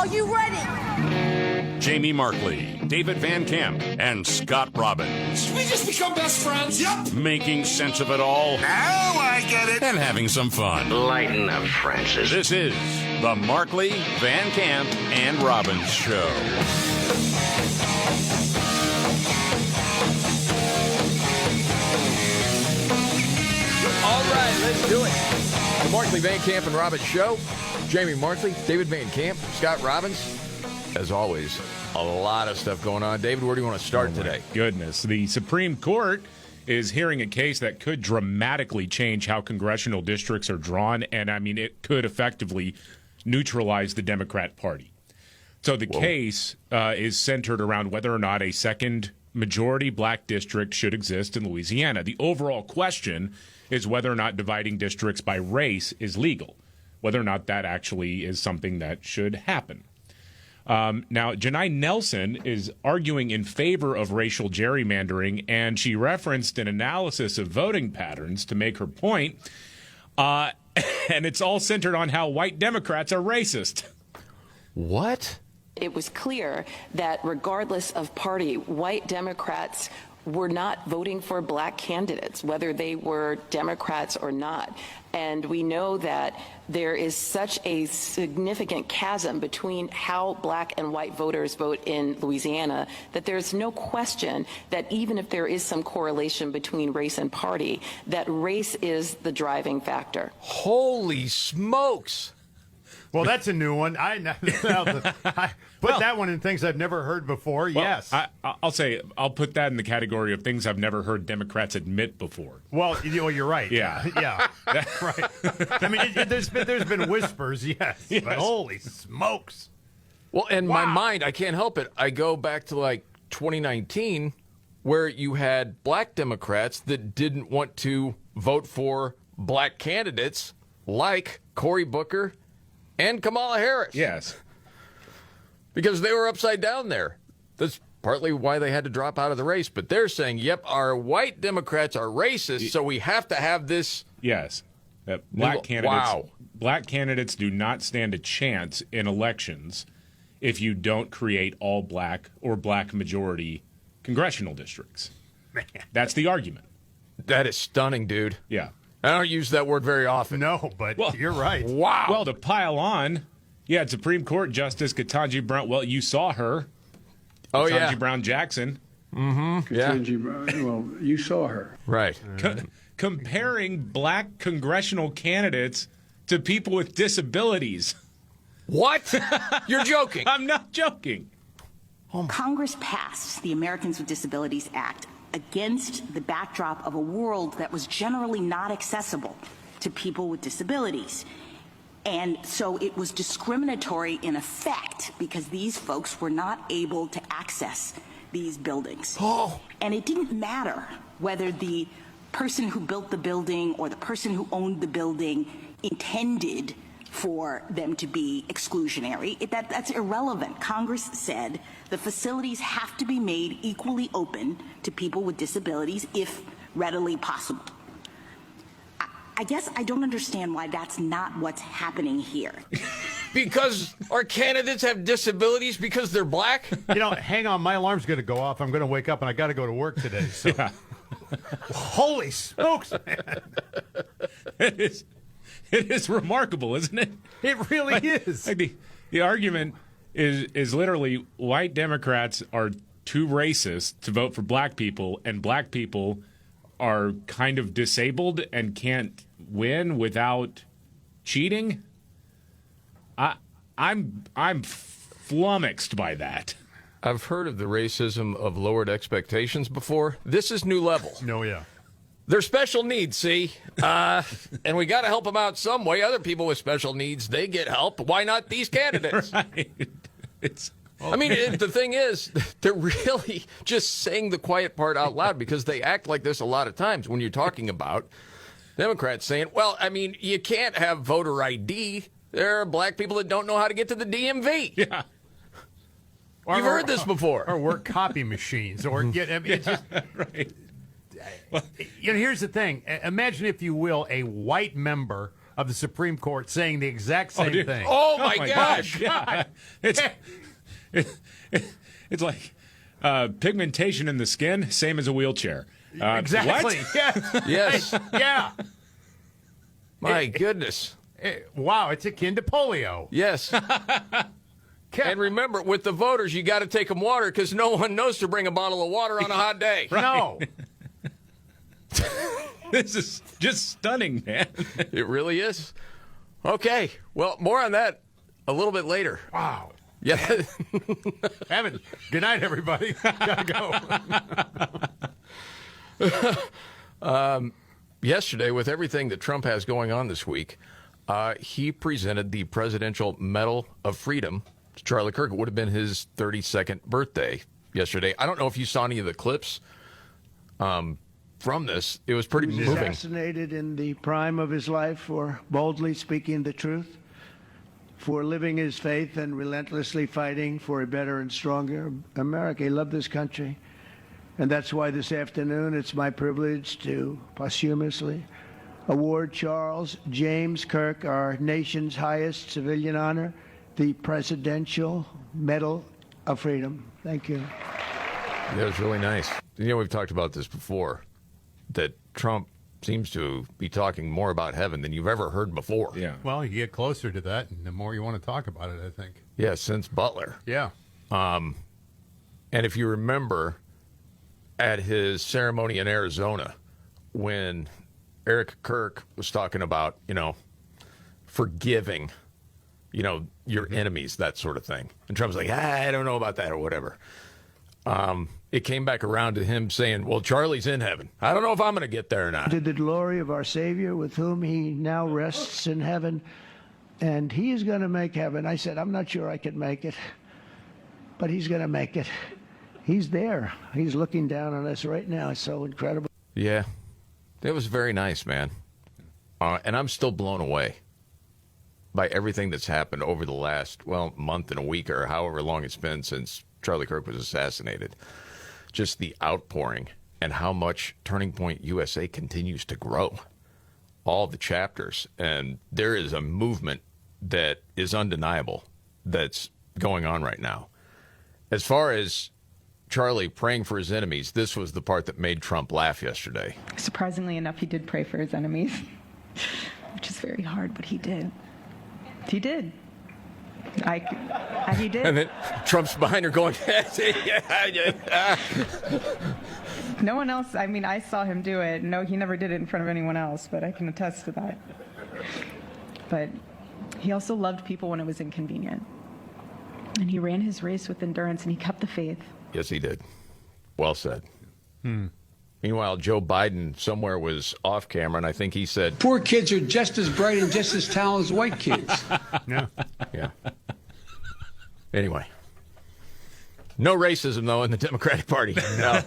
Are you ready? Jamie Markley, David Van Camp, and Scott Robbins. Did we just become best friends? Yep. Making sense of it all. Now I get it. And having some fun. Lighten up, Francis. This is the Markley, Van Camp, and Robbins Show. All right, let's do it. The Markley, Van Camp, and Robbins Show. Jamie Markley, David Van Camp, Scott Robbins. As always, a lot of stuff going on. David, where do you want to start today? Goodness. The Supreme Court is hearing a case that could dramatically change how congressional districts are drawn, and, I mean, it could effectively neutralize the Democrat Party. So the case is centered around whether or not a second majority black district should exist in Louisiana. The overall question is whether or not dividing districts by race is legal, whether or not that actually is something that should happen. Now, Janai Nelson is arguing in favor of racial gerrymandering, and she referenced an analysis of voting patterns to make her point, and it's all centered on how white Democrats are racist. What? It was clear that regardless of party, white Democrats were not voting for black candidates, whether they were Democrats or not. And we know that there is such a significant chasm between how black and white voters vote in Louisiana that there's no question that even if there is some correlation between race and party, that race is the driving factor. Holy smokes. Well, that's a new one. I put that one in things I've never heard before. Well, yes. I'll put that in the category of things I've never heard Democrats admit before. Well, you're right. Yeah. Yeah. Right. I mean, there's been whispers, yes. But holy smokes. Well, in my mind, I can't help it. I go back to like 2019 where you had black Democrats that didn't want to vote for black candidates like Cory Booker and Kamala Harris. Yes. Because they were upside down there. That's partly why they had to drop out of the race. But they're saying, yep, our white Democrats are racist, so we have to have this. Yes. Black candidates do not stand a chance in elections if you don't create all black or black majority congressional districts. Man. That's the argument. That is stunning, dude. Yeah. I don't use that word very often. No, but you're right. Wow. Well, to pile on, you had Supreme Court Justice Ketanji Brown. Well, you saw her. Oh, yeah. Ketanji Brown Jackson. Mm-hmm. Yeah. Ketanji Brown, well, you saw her. Right. Comparing black congressional candidates to people with disabilities. What? You're joking. I'm not joking. Congress passed the Americans with Disabilities Act against the backdrop of a world that was generally not accessible to people with disabilities. And so it was discriminatory in effect because these folks were not able to access these buildings. Oh. And it didn't matter whether the person who built the building or the person who owned the building intended for them to be exclusionary. That's irrelevant. Congress said the facilities have to be made equally open to people with disabilities if readily possible. I guess I don't understand why that's not what's happening here. Because our candidates have disabilities because they're black? Hang on, my alarm's going to go off. I'm going to wake up and I got to go to work today. So. Yeah. Holy smokes, man. It is remarkable, isn't it? It really is. Like the argument is literally white Democrats are too racist to vote for black people, and black people are kind of disabled and can't win without cheating. I'm flummoxed by that. I've heard of the racism of lowered expectations before. This is new level. No, yeah. They're special needs, see? And we got to help them out some way. Other people with special needs, they get help. Why not these candidates? Right. The thing is, they're really just saying the quiet part out loud because they act like this a lot of times when you're talking about Democrats saying, well, I mean, you can't have voter ID. There are black people that don't know how to get to the DMV. Yeah. You've heard this before. Or work copy machines. Or it's just, right. Here's the thing. Imagine, if you will, a white member of the Supreme Court saying the exact same thing. Oh, my gosh. God. It's like pigmentation in the skin, same as a wheelchair. Exactly. What? Yeah. Yes. Yeah. My goodness. Wow, it's akin to polio. Yes. And remember, with the voters, you got to take them water because no one knows to bring a bottle of water on a hot day. No. This is just stunning, man. It really is. Okay. Well, more on that a little bit later. Wow. Yeah. Evan, good night, everybody. Gotta go. Yesterday, with everything that Trump has going on this week, he presented the Presidential Medal of Freedom to Charlie Kirk. It would have been his 32nd birthday yesterday. I don't know if you saw any of the clips from this. It was pretty moving. Assassinated in the prime of his life for boldly speaking the truth, for living his faith and relentlessly fighting for a better and stronger America. He loved this country. And that's why this afternoon it's my privilege to posthumously award Charles James Kirk, our nation's highest civilian honor, the Presidential Medal of Freedom. Thank you. That was really nice. You know, we've talked about this before, that Trump seems to be talking more about heaven than you've ever heard before. Yeah. Well, you get closer to that, and the more you want to talk about it, I think. Yeah, since Butler. Yeah. And if you remember at his ceremony in Arizona, when Eric Kirk was talking about, forgiving, your enemies, that sort of thing. And Trump's like, I don't know about that or whatever. It came back around to him saying, well, Charlie's in heaven. I don't know if I'm going to get there or not. To the glory of our Savior, with whom he now rests in heaven, and he is going to make heaven. I said, I'm not sure I could make it, but he's going to make it. He's there. He's looking down on us right now. It's so incredible. Yeah, it was very nice, man. And I'm still blown away by everything that's happened over the last, month and a week or however long it's been since Charlie Kirk was assassinated. Just the outpouring and how much Turning Point USA continues to grow. All the chapters. And there is a movement that is undeniable that's going on right now. As far as Charlie praying for his enemies, this was the part that made Trump laugh yesterday. Surprisingly enough, he did pray for his enemies, which is very hard, but he did. He did. He did. And then Trump's behind her going, No one else, I saw him do it. No, he never did it in front of anyone else, but I can attest to that. But he also loved people when it was inconvenient. And he ran his race with endurance, and he kept the faith. Yes, he did. Well said. Meanwhile, Joe Biden somewhere was off camera, and I think he said, Poor kids are just as bright and just as talented as white kids. Yeah. yeah. Anyway. No racism, though, in the Democratic Party. No,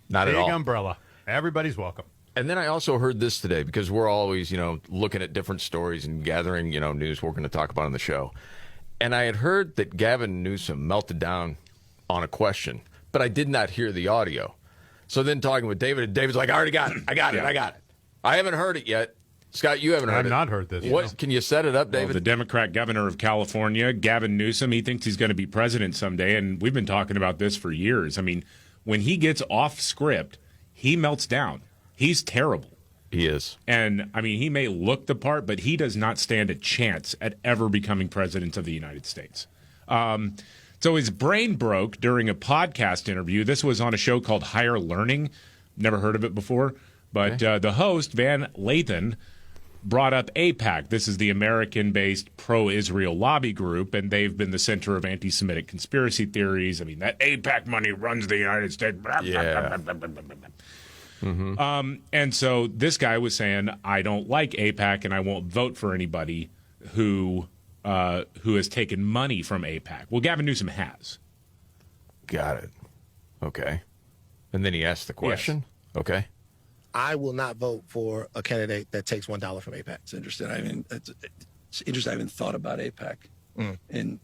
not at all. Big umbrella. Everybody's welcome. And then I also heard this today, because we're always, looking at different stories and gathering, news we're going to talk about on the show. And I had heard that Gavin Newsom melted down on a question, but I did not hear the audio. So then talking with David, and David's like, I already got it. I got it. I haven't heard it yet. Scott, you haven't heard it. I have not heard this. What? Can you set it up, David? Well, the Democrat governor of California, Gavin Newsom, he thinks he's going to be president someday, and we've been talking about this for years. When he gets off script, he melts down. He's terrible. He is. And, he may look the part, but he does not stand a chance at ever becoming president of the United States. So his brain broke during a podcast interview. This was on a show called Higher Learning. Never heard of it before. But the host, Van Lathan, brought up AIPAC. This is the American-based pro-Israel lobby group, and they've been the center of anti-Semitic conspiracy theories. That AIPAC money runs the United States. Yeah. And so this guy was saying, I don't like AIPAC, and I won't vote for anybody who has taken money from AIPAC. Well, Gavin Newsom has. Got it. Okay. And then he asked the question? Yes. Okay. I will not vote for a candidate that takes $1 from AIPAC. It's interesting. It's interesting. I haven't thought about AIPAC. And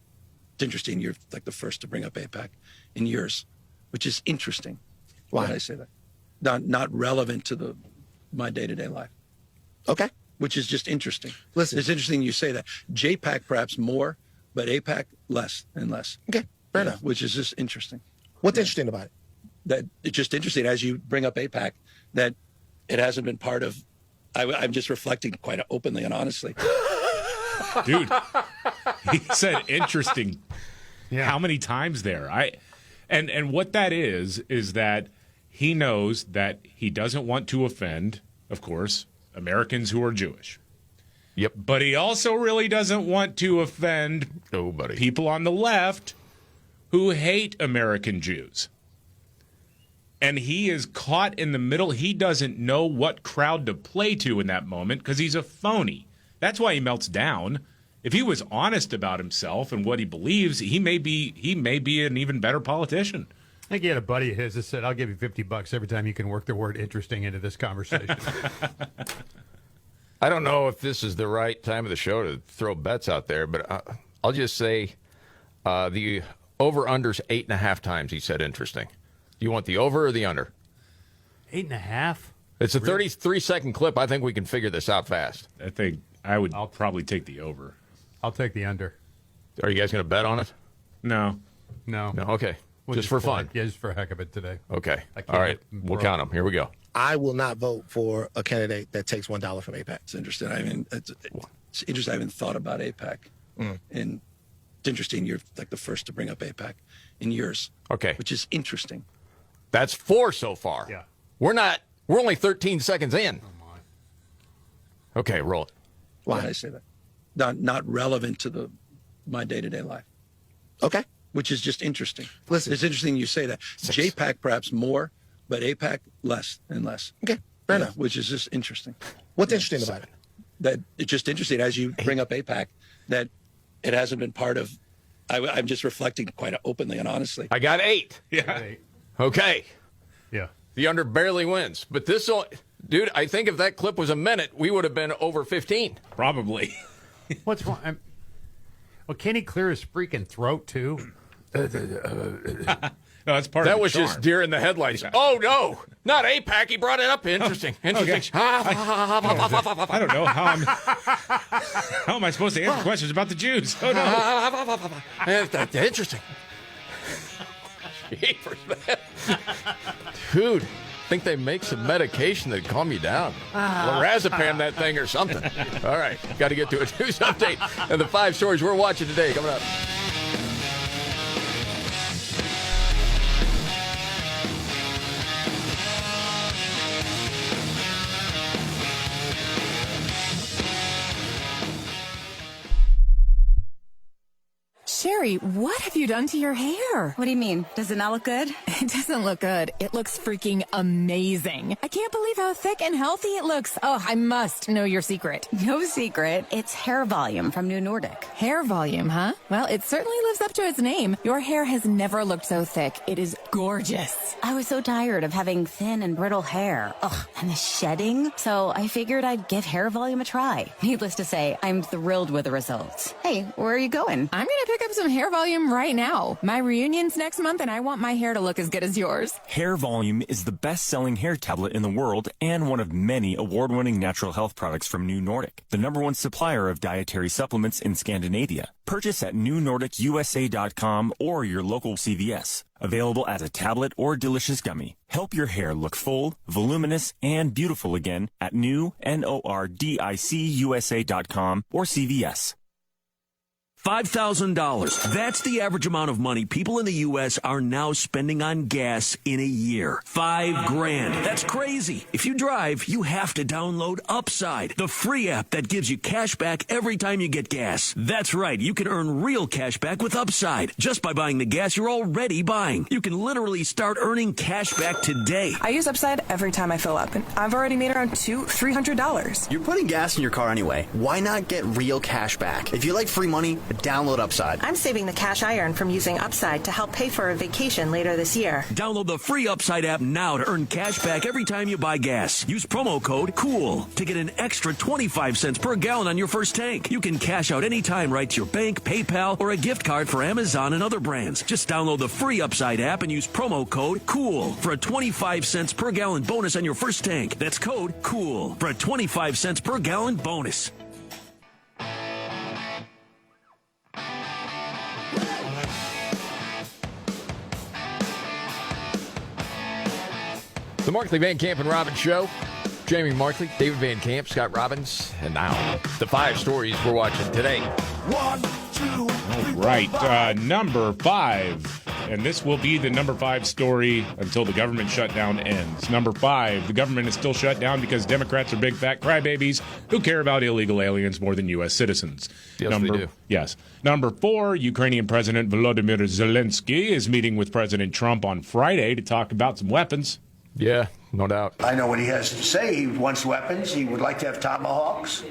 it's interesting. You're like the first to bring up AIPAC in years, which is interesting. Why? Why did I say that? Not relevant to my day-to-day life. Okay. which is just interesting. Listen. It's interesting you say that. JPAC perhaps more, but APAC less and less. Okay, fair enough. Which is just interesting. What's interesting about it? That it's just interesting as you bring up APAC that it hasn't been part of. I'm just reflecting quite openly and honestly. Dude, he said interesting. Yeah. How many times there? And what that is that he knows that he doesn't want to offend, of course, Americans who are Jewish. Yep. But he also really doesn't want to offend people on the left who hate American Jews. And he is caught in the middle. He doesn't know what crowd to play to in that moment because he's a phony. That's why he melts down. If he was honest about himself and what he believes, he may be an even better politician. I think he had a buddy of his that said, "I'll give you $50 every time you can work the word interesting into this conversation." I don't know if this is the right time of the show to throw bets out there, but I'll just say the over-under's 8.5 times he said interesting. Do you want the over or the under? 8.5? It's a 33-second clip. I think we can figure this out fast. I think I'll probably take the over. I'll take the under. Are you guys going to bet on it? No. Okay. We'll just for fun. Yeah, just for a heck of it today. Okay. All right. We'll count them. Here we go. I will not vote for a candidate that takes $1 from APAC. It's interesting. It's interesting. I haven't thought about APAC, and it's interesting. You're like the first to bring up APAC in years. Okay. Which is interesting. That's 4 so far. Yeah. We're only 13 seconds in. Oh my. Okay, roll it. Why did I say that? Not relevant to my day-to-day life. Okay. Which is just interesting. Listen. It's interesting you say that. 6. JPAC perhaps more, but APAC less and less. Okay, fair enough. Which is just interesting. What's interesting about it? That it's just interesting as you bring up APAC that it hasn't been part of. I'm just reflecting quite openly and honestly. I got 8. Yeah. Okay. Yeah. The under barely wins. But dude, I think if that clip was a minute, we would have been over 15. Probably. What's wrong? Well, can he clear his freaking throat, too? No, that's part of that the was charm. just deer in the headlights. Oh, no. Not APAC. He brought it up. Interesting. Interesting. I don't know how am I supposed to answer questions about the Jews? Oh, no. Interesting. Dude, I think they make some medication that calm you down. Lorazepam that thing or something. All right, got to get to a news update and the 5 stories we're watching today coming up. Sherry, what have you done to your hair? What do you mean? Does it not look good? It doesn't look good. It looks freaking amazing. I can't believe how thick and healthy it looks. Oh, I must know your secret. No secret. It's Hair Volume from New Nordic. Hair volume, huh? Well, it certainly lives up to its name. Your hair has never looked so thick. It is gorgeous. I was so tired of having thin and brittle hair. Ugh, and the shedding. So I figured I'd give Hair Volume a try. Needless to say, I'm thrilled with the results. Hey, where are you going? I'm going to pick up some hair volume right now. My reunion's next month, and I want my hair to look as good as yours. Hair Volume is the best-selling hair tablet in the world and one of many award-winning natural health products from New Nordic, the #1 supplier of dietary supplements in Scandinavia. Purchase at newnordicusa.com or your local CVS. Available as a tablet or delicious gummy. Help your hair look full, voluminous, and beautiful again at newnordicusa.com or CVS. $5,000. That's the average amount of money people in the U.S. are now spending on gas in a year. $5,000. That's crazy. If you drive, you have to download Upside, the free app that gives you cash back every time you get gas. That's right. You can earn real cash back with Upside just by buying the gas you're already buying. You can literally start earning cash back today. I use Upside every time I fill up, and I've already made around $200-$300. You're putting gas in your car anyway. Why not get real cash back? If you like free money, Download Upside. I'm saving the cash I earn from using Upside to help pay for a vacation later this year. Download the free Upside app now to earn cash back every time you buy gas. Use promo code COOL to get an extra 25 cents per gallon on your first tank. You can cash out anytime right to your bank, PayPal, or a gift card for Amazon and other brands. Just download the free Upside app and use promo code COOL for a 25 cents per gallon bonus on your first tank. That's code COOL for a 25 cents per gallon bonus. The Markley, Van Camp, and Robbins Show. Jamie Markley, David Van Camp, Scott Robbins, and now the 5 stories we're watching today. 1, 2, 3. Right, number 5. And this will be the number 5 story until the government shutdown ends. Number 5, the government is still shut down because Democrats are big fat crybabies who care about illegal aliens more than U.S. citizens. Yes, they do. Yes. Number 4, Ukrainian President Volodymyr Zelensky is meeting with President Trump on Friday to talk about some weapons. Yeah, no doubt. I know what he has to say. He wants weapons. He would like to have tomahawks.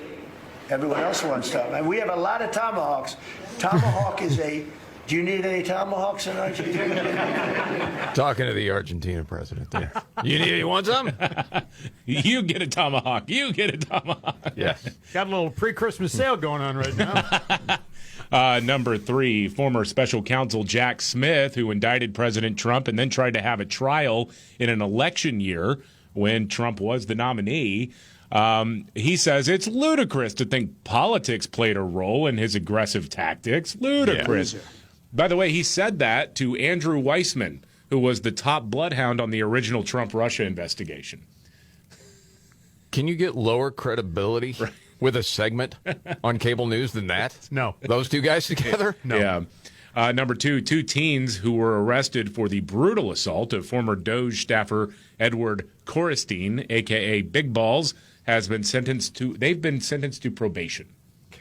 Everyone else wants tomahawks. We have a lot of tomahawks. Tomahawk is a... Do you need any tomahawks in Argentina? Talking to the Argentina president there. You want some? You get a tomahawk. You get a tomahawk. Yes. Got a little pre-Christmas sale going on right now. Number 3, former special counsel Jack Smith, who indicted President Trump and then tried to have a trial in an election year when Trump was the nominee. He says it's ludicrous to think politics played a role in his aggressive tactics. Ludicrous. Yeah. By the way, he said that to Andrew Weissman, who was the top bloodhound on the original Trump-Russia investigation. Can you get lower credibility with a segment on cable news than that? No. Those two guys together? No. Yeah. Number 2, 2 teens who were arrested for the brutal assault of former Doge staffer Edward Korestein, a.k.a. Big Balls, they've been sentenced to probation. Gosh.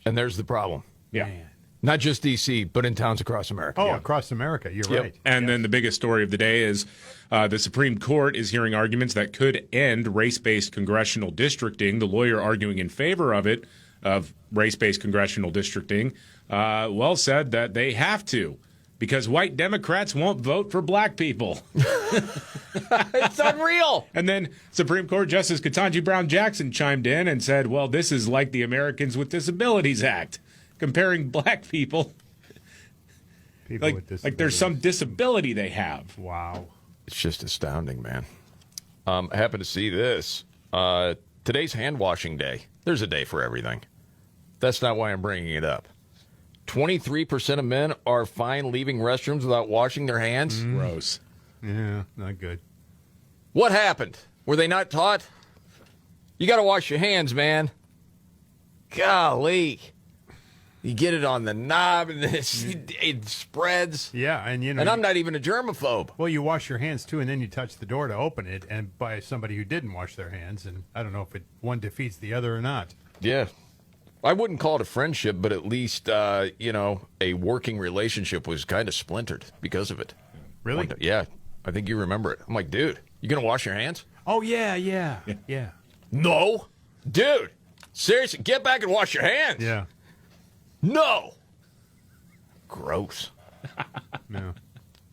And there's the problem. Yeah. Man. Not just D.C., but in towns across America. Oh, across America. You're right. And then the biggest story of the day is the Supreme Court is hearing arguments that could end race-based congressional districting. The lawyer arguing in favor of it, of race-based congressional districting, said that they have to because white Democrats won't vote for black people. It's unreal. And then Supreme Court Justice Ketanji Brown Jackson chimed in and said, well, this is like the Americans with Disabilities Act. Comparing black people with disabilities. Like there's some disability they have. Wow. It's just astounding, man. I happen to see this. Today's hand washing day. There's a day for everything. That's not why I'm bringing it up. 23% of men are fine leaving restrooms without washing their hands. Gross. Yeah, not good. What happened? Were they not taught? You got to wash your hands, man. Golly. You get it on the knob, and it spreads. Yeah, and and I'm not even a germaphobe. Well, you wash your hands too, and then you touch the door to open it, and by somebody who didn't wash their hands. And I don't know if one defeats the other or not. Yeah, I wouldn't call it a friendship, but at least a working relationship was kind of splintered because of it. Really? Yeah, I think you remember it. I'm like, dude, you gonna wash your hands? Oh yeah. No, dude, seriously, get back and wash your hands. Yeah. No. Gross. No.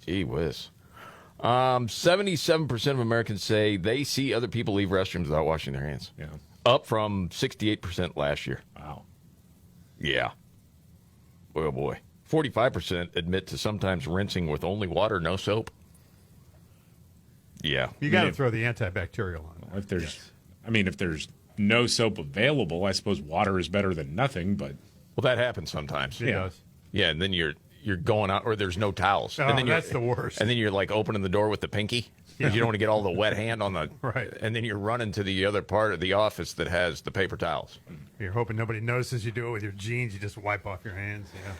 Gee whiz. 77% of Americans say they see other people leave restrooms without washing their hands. Yeah. Up from 68% last year. Wow. Yeah. Oh, boy. 45% admit to sometimes rinsing with only water, no soap. Yeah. You got to throw the antibacterial on. If there's no soap available, I suppose water is better than nothing, but... Well, that happens sometimes. It does. Yeah, and then you're going out, or there's no towels. Oh, and then that's the worst. And then you're like opening the door with the pinky. Yeah. You don't want to get all the wet hand on the... Right. And then you're running to the other part of the office that has the paper towels. You're hoping nobody notices you do it with your jeans. You just wipe off your hands. Yeah.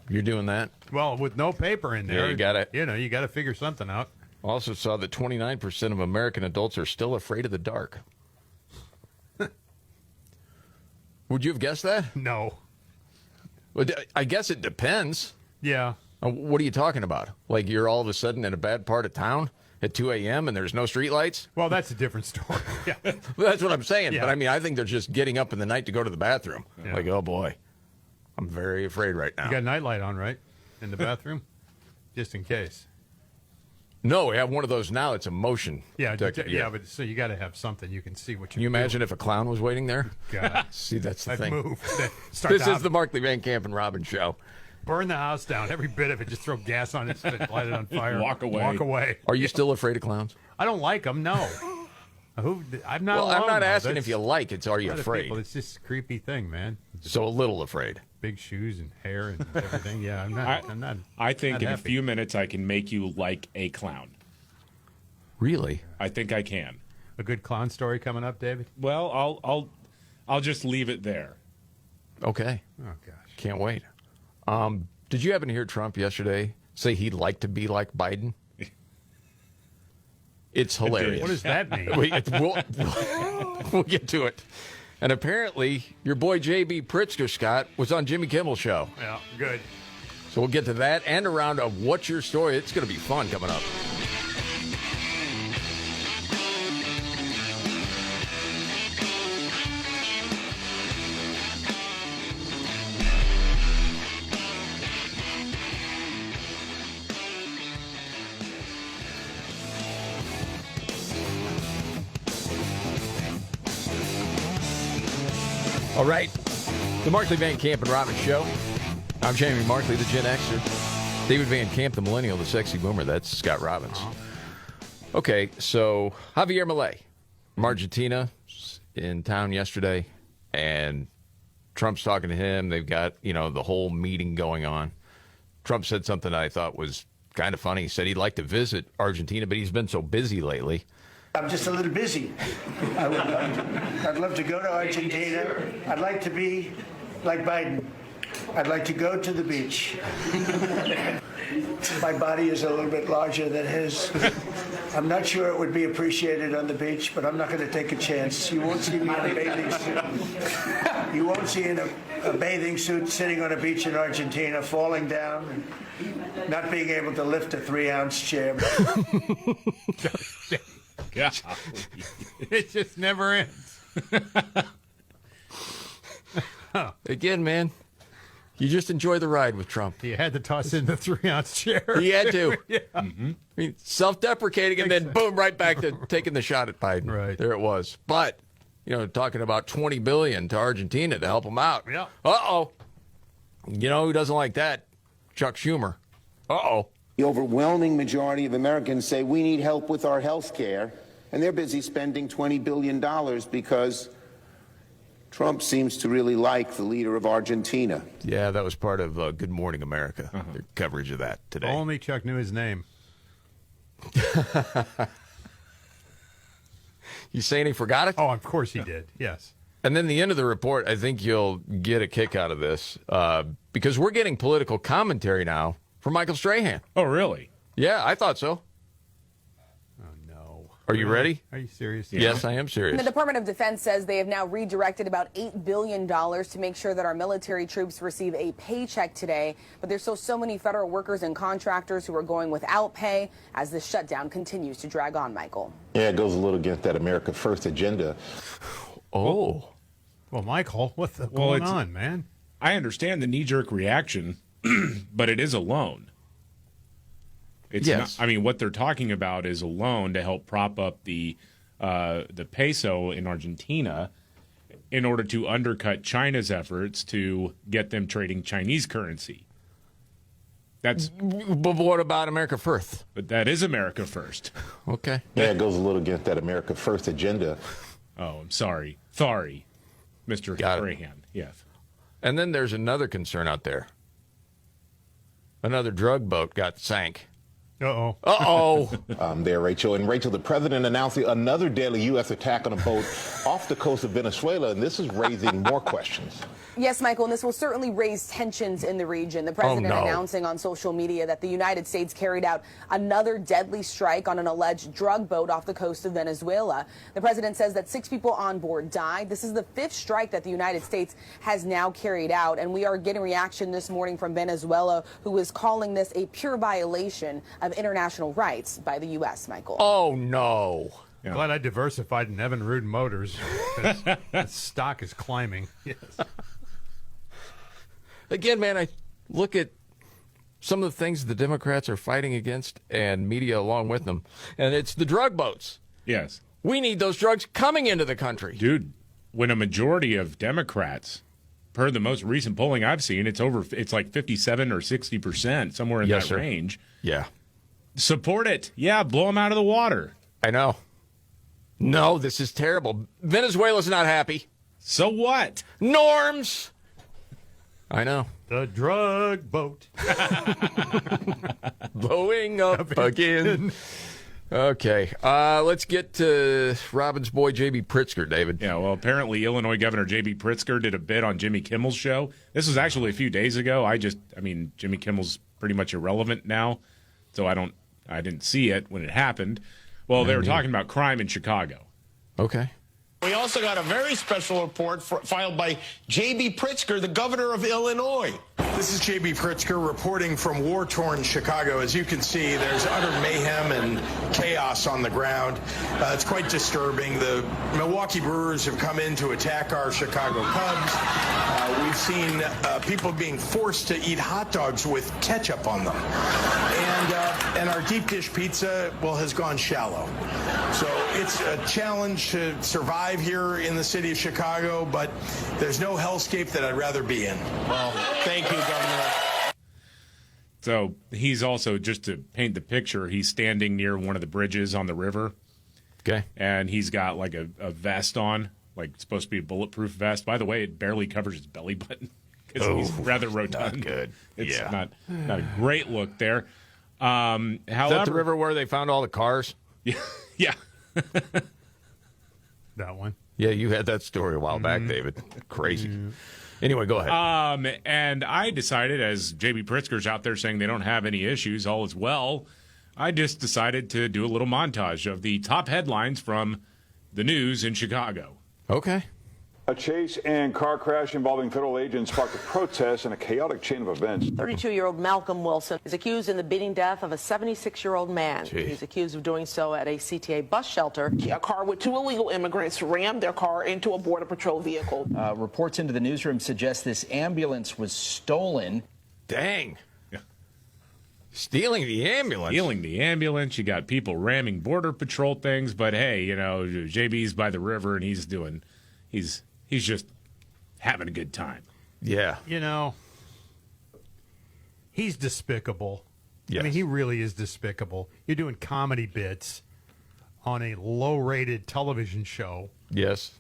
You're doing that? Well, with no paper in there. Yeah, you got it. You got to figure something out. Also saw that 29% of American adults are still afraid of the dark. Would you have guessed that? No. Well, I guess it depends. Yeah. What are you talking about? Like you're all of a sudden in a bad part of town at 2 a.m. and there's no streetlights? Well, that's a different story. Yeah. Well, that's what I'm saying. Yeah. But, I mean, I think they're just getting up in the night to go to the bathroom. Yeah. Like, oh, boy. I'm very afraid right now. You got a nightlight on, right? In the bathroom? Just in case. No, we have one of those now. It's a motion. Yeah, detector. but so you got to have something you can see what Can you imagine if a clown was waiting there? God. See, that's the I'd thing. move. This is the Markley, Van Camp, and Robbins show. Burn the house down. Every bit of it. Just throw gas on it, light it on fire. Walk away. Walk away. Are you still afraid of clowns? I don't like them, no. I'm not Well, I'm alone, not though. asking That's if you like it. Are you other afraid? people. It's just a creepy thing, man. So a little afraid. Big shoes and hair and everything. Yeah, I'm not. I think not in a happy. few minutes I can make you like a clown. Really? I think I can. A good clown story coming up, David? Well, I'll just leave it there. Okay. Oh, gosh. Can't wait. Did you happen to hear Trump yesterday say he'd like to be like Biden? It's hilarious. What does that mean? We'll get to it. And apparently, your boy J.B. Pritzker, Scott, was on Jimmy Kimmel's show. Yeah, good. So we'll get to that and a round of What's Your Story? It's going to be fun coming up. All right. The Markley, Van Camp, and Robbins show. I'm Jamie Markley, the Gen Xer. David Van Camp, the millennial, the sexy boomer. That's Scott Robbins. Okay, so Javier Milei from Argentina in town yesterday, and Trump's talking to him. They've got, the whole meeting going on. Trump said something I thought was kind of funny. He said he'd like to visit Argentina, but he's been so busy lately. I'm just a little busy. I'd love to go to Argentina. I'd like to be like Biden. I'd like to go to the beach. My body is a little bit larger than his. I'm not sure it would be appreciated on the beach, but I'm not going to take a chance. You won't see me in a bathing suit. You won't see in a bathing suit sitting on a beach in Argentina, falling down, and not being able to lift a 3-ounce chair. Yeah. It just never ends. Again, man, you just enjoy the ride with Trump. You had to toss in the 3-ounce chair. He had to. Yeah. I mean, self-deprecating, and then boom, right back to taking the shot at Biden. Right. There it was. But, talking about $20 billion to Argentina to help them out. Yeah. Uh-oh. You know who doesn't like that? Chuck Schumer. Uh-oh. The overwhelming majority of Americans say we need help with our health care, and they're busy spending $20 billion because Trump seems to really like the leader of Argentina. Yeah, that was part of Good Morning America, their coverage of that today. Only Chuck knew his name. You saying he forgot it? Oh, of course he did. Yes. And then the end of the report, I think you'll get a kick out of this because we're getting political commentary now from Michael Strahan. Oh, really? Yeah, I thought so. Oh, no. Are you ready? Are you serious? Yes, I am serious. The Department of Defense says they have now redirected about $8 billion to make sure that our military troops receive a paycheck today. But there's still so many federal workers and contractors who are going without pay as this shutdown continues to drag on, Michael. Yeah, it goes a little against that America First agenda. Oh. Well, Michael, what's going on, man? I understand the knee-jerk reaction, but it is a loan. It's yes. Not, I mean, what they're talking about is a loan to help prop up the peso in Argentina in order to undercut China's efforts to get them trading Chinese currency. But what about America First? But that is America First. Okay. Yeah, it goes a little against that America First agenda. Oh, I'm sorry. Sorry, Mr. Strahan. Yes. And then there's another concern out there. Another drug boat got sank. Uh-oh. Uh-oh. There, Rachel. And Rachel, the president announcing another deadly U.S. attack on a boat off the coast of Venezuela, and this is raising more questions. Yes, Michael, and this will certainly raise tensions in the region. The president announcing on social media that the United States carried out another deadly strike on an alleged drug boat off the coast of Venezuela. The president says that 6 people on board died. This is the 5th strike that the United States has now carried out, and we are getting reaction this morning from Venezuela, who is calling this a pure violation of international rights by the U.S., Michael. Oh, no. Yeah. Glad I diversified in Evan Rudin Motors. That stock is climbing. Yes. again, man, I look at some of the things the Democrats are fighting against and media along with them, and it's the drug boats. Yes. We need those drugs coming into the country. Dude, when a majority of Democrats, per the most recent polling I've seen, it's like 57 or 60%, somewhere in that range. Yeah. Support it. Yeah, blow them out of the water. I know. No, this is terrible. Venezuela's not happy. So what? Norms. I know. The drug boat. Blowing up again. Okay. Let's get to Robin's boy, J.B. Pritzker, David. Yeah, well, apparently Illinois Governor J.B. Pritzker did a bit on Jimmy Kimmel's show. This was actually a few days ago. Jimmy Kimmel's pretty much irrelevant now, so I didn't see it when it happened. Well, they were talking about crime in Chicago. Okay. We also got a very special report filed by J.B. Pritzker, the governor of Illinois. This is J.B. Pritzker reporting from war-torn Chicago. As you can see, there's utter mayhem and chaos on the ground. It's quite disturbing. The Milwaukee Brewers have come in to attack our Chicago Cubs. We've seen people being forced to eat hot dogs with ketchup on them. And our deep dish pizza, has gone shallow. So it's a challenge to survive here in the city of Chicago, but there's no hellscape that I'd rather be in. Well, thank you, Governor. So he's also, just to paint the picture, he's standing near one of the bridges on the river. Okay. And he's got like a vest on, like it's supposed to be a bulletproof vest. By the way, it barely covers his belly button because he's rather rotund. Not good. It's not a great look there. However, is that the river where they found all the cars? Yeah. That one. Yeah, you had that story a while back, David. Crazy. Anyway, go ahead. And I decided, as J.B. Pritzker's out there saying they don't have any issues, all is well, I just decided to do a little montage of the top headlines from the news in Chicago. Okay. A chase and car crash involving federal agents sparked a protest and a chaotic chain of events. 32-year-old Malcolm Wilson is accused in the beating death of a 76-year-old man. He's accused of doing so at a CTA bus shelter. A car with two illegal immigrants rammed their car into a Border Patrol vehicle. Reports into the newsroom suggest this ambulance was stolen. Dang. Stealing the ambulance. Stealing the ambulance. You got people ramming Border Patrol things, but hey, JB's by the river and he's just having a good time. Yeah. He's despicable. Yes. I mean, he really is despicable. You're doing comedy bits on a low-rated television show. Yes.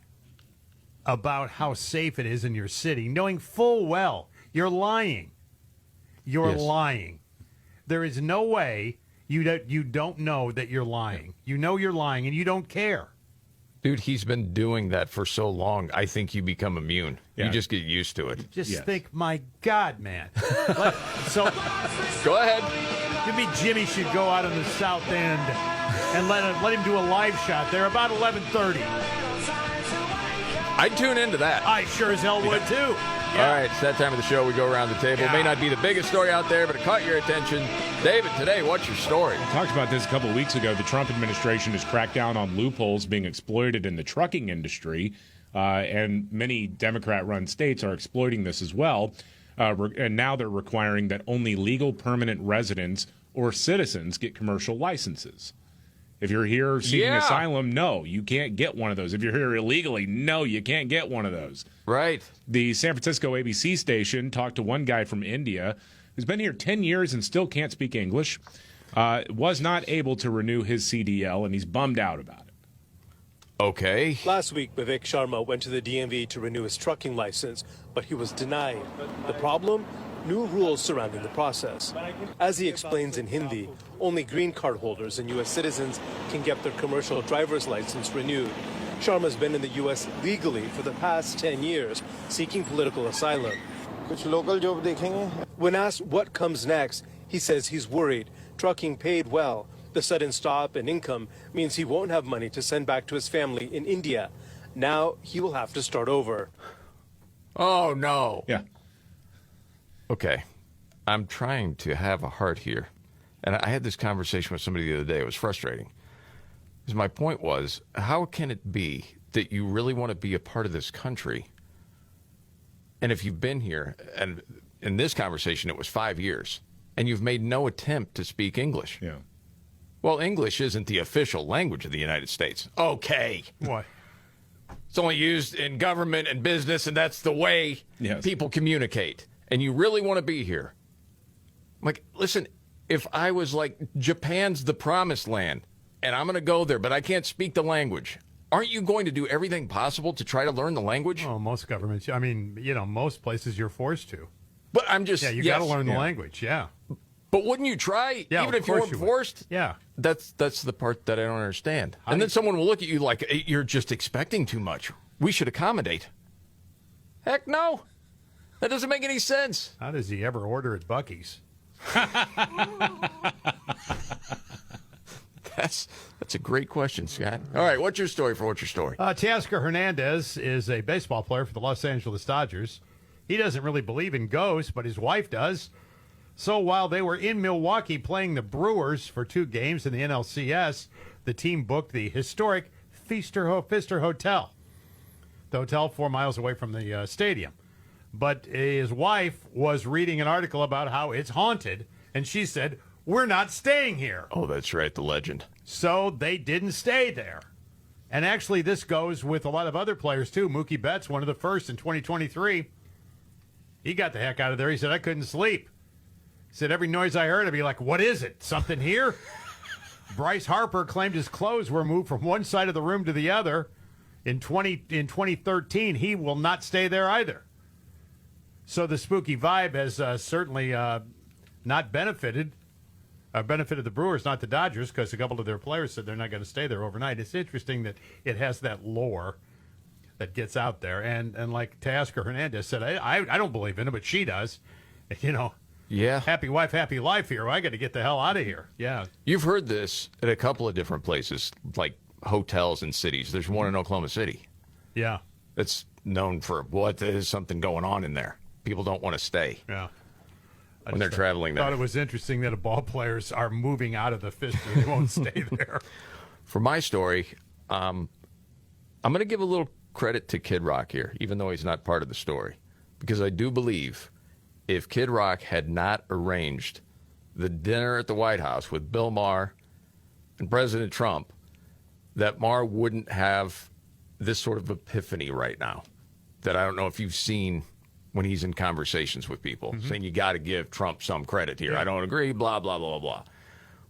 About how safe it is in your city, knowing full well you're lying. You're lying. There is no way you don't know that you're lying. You know you're lying, and you don't care. Dude, he's been doing that for so long, I think you become immune. Yeah. You just get used to it. Think, my God, man. Go ahead. Maybe Jimmy should go out in the South End and let him do a live shot there about 11:30. I'd tune into that. I sure as hell would, too. Yeah. All right, it's that time of the show. We go around the table. It may not be the biggest story out there, but it caught your attention. David, today, what's your story? I talked about this a couple of weeks ago. The Trump administration has cracked down on loopholes being exploited in the trucking industry, and many Democrat-run states are exploiting this as well. And now they're requiring that only legal permanent residents or citizens get commercial licenses. If you're here seeking asylum, no, you can't get one of those. If you're here illegally, no, you can't get one of those. Right. The San Francisco ABC station talked to one guy from India who's been here 10 years and still can't speak English, was not able to renew his CDL, and he's bummed out about it. Okay. Last week, Vivek Sharma went to the DMV to renew his trucking license, but he was denied. The problem? New rules surrounding the process. As he explains in Hindi, only green card holders and U.S. citizens can get their commercial driver's license renewed. Sharma's been in the U.S. legally for the past 10 years, seeking political asylum. When asked what comes next, he says he's worried. Trucking paid well. The sudden stop in income means he won't have money to send back to his family in India. Now he will have to start over. Oh, no. Yeah. Okay. I'm trying to have a heart here. And I had this conversation with somebody the other day. It was frustrating. Because my point was, how can it be that you really want to be a part of this country? And if you've been here, and in this conversation, it was 5 years, and you've made no attempt to speak English. Yeah. Well, English isn't the official language of the United States. Okay. What? It's only used in government and business, and that's the way people communicate. And you really want to be here. I'm like, listen, if I was like, Japan's the promised land, and I'm going to go there, but I can't speak the language, aren't you going to do everything possible to try to learn the language? Oh, most governments. I mean, most places you're forced to. But I'm just... Yeah, you got to learn the language, But wouldn't you try, Yeah, even of if you course weren't forced? Yeah. That's the part that I don't understand. And then someone will look at you like, you're just expecting too much. We should accommodate. Heck no. That doesn't make any sense. How does he ever order at Buc-ee's? That's a great question, Scott. All right, what's your story for What's Your Story? Teoscar Hernandez is a baseball player for the Los Angeles Dodgers. He doesn't really believe in ghosts, but his wife does. So while they were in Milwaukee playing the Brewers for 2 games in the NLCS, the team booked the historic Pfister Hotel, the hotel 4 miles away from the stadium. But his wife was reading an article about how it's haunted, and she said, "We're not staying here." Oh, that's right, the legend. So they didn't stay there. And actually, this goes with a lot of other players, too. Mookie Betts, one of the first in 2023. He got the heck out of there. He said, "I couldn't sleep." He said, "Every noise I heard, I'd be like, what is it? Something here?" Bryce Harper claimed his clothes were moved from one side of the room to the other. In 2013, he will not stay there either. So the spooky vibe has certainly not benefited the Brewers, not the Dodgers, because a couple of their players said they're not going to stay there overnight. It's interesting that it has that lore that gets out there. And like Teoscar Hernandez said, I don't believe in it, but she does. Yeah. Happy wife, happy life here. I got to get the hell out of here. Yeah. You've heard this at a couple of different places, like hotels and cities. There's one in Oklahoma City. Yeah. It's known for there's something going on in there. People don't want to stay. Yeah. When they're traveling there. I thought it was interesting that ball players are moving out of the Pfister. They won't stay there. For my story, I'm going to give a little credit to Kid Rock here, even though he's not part of the story, because I do believe if Kid Rock had not arranged the dinner at the White House with Bill Maher and President Trump, that Maher wouldn't have this sort of epiphany right now that I don't know if you've seen when he's in conversations with people, saying you got to give Trump some credit here. I don't agree, blah, blah, blah, blah.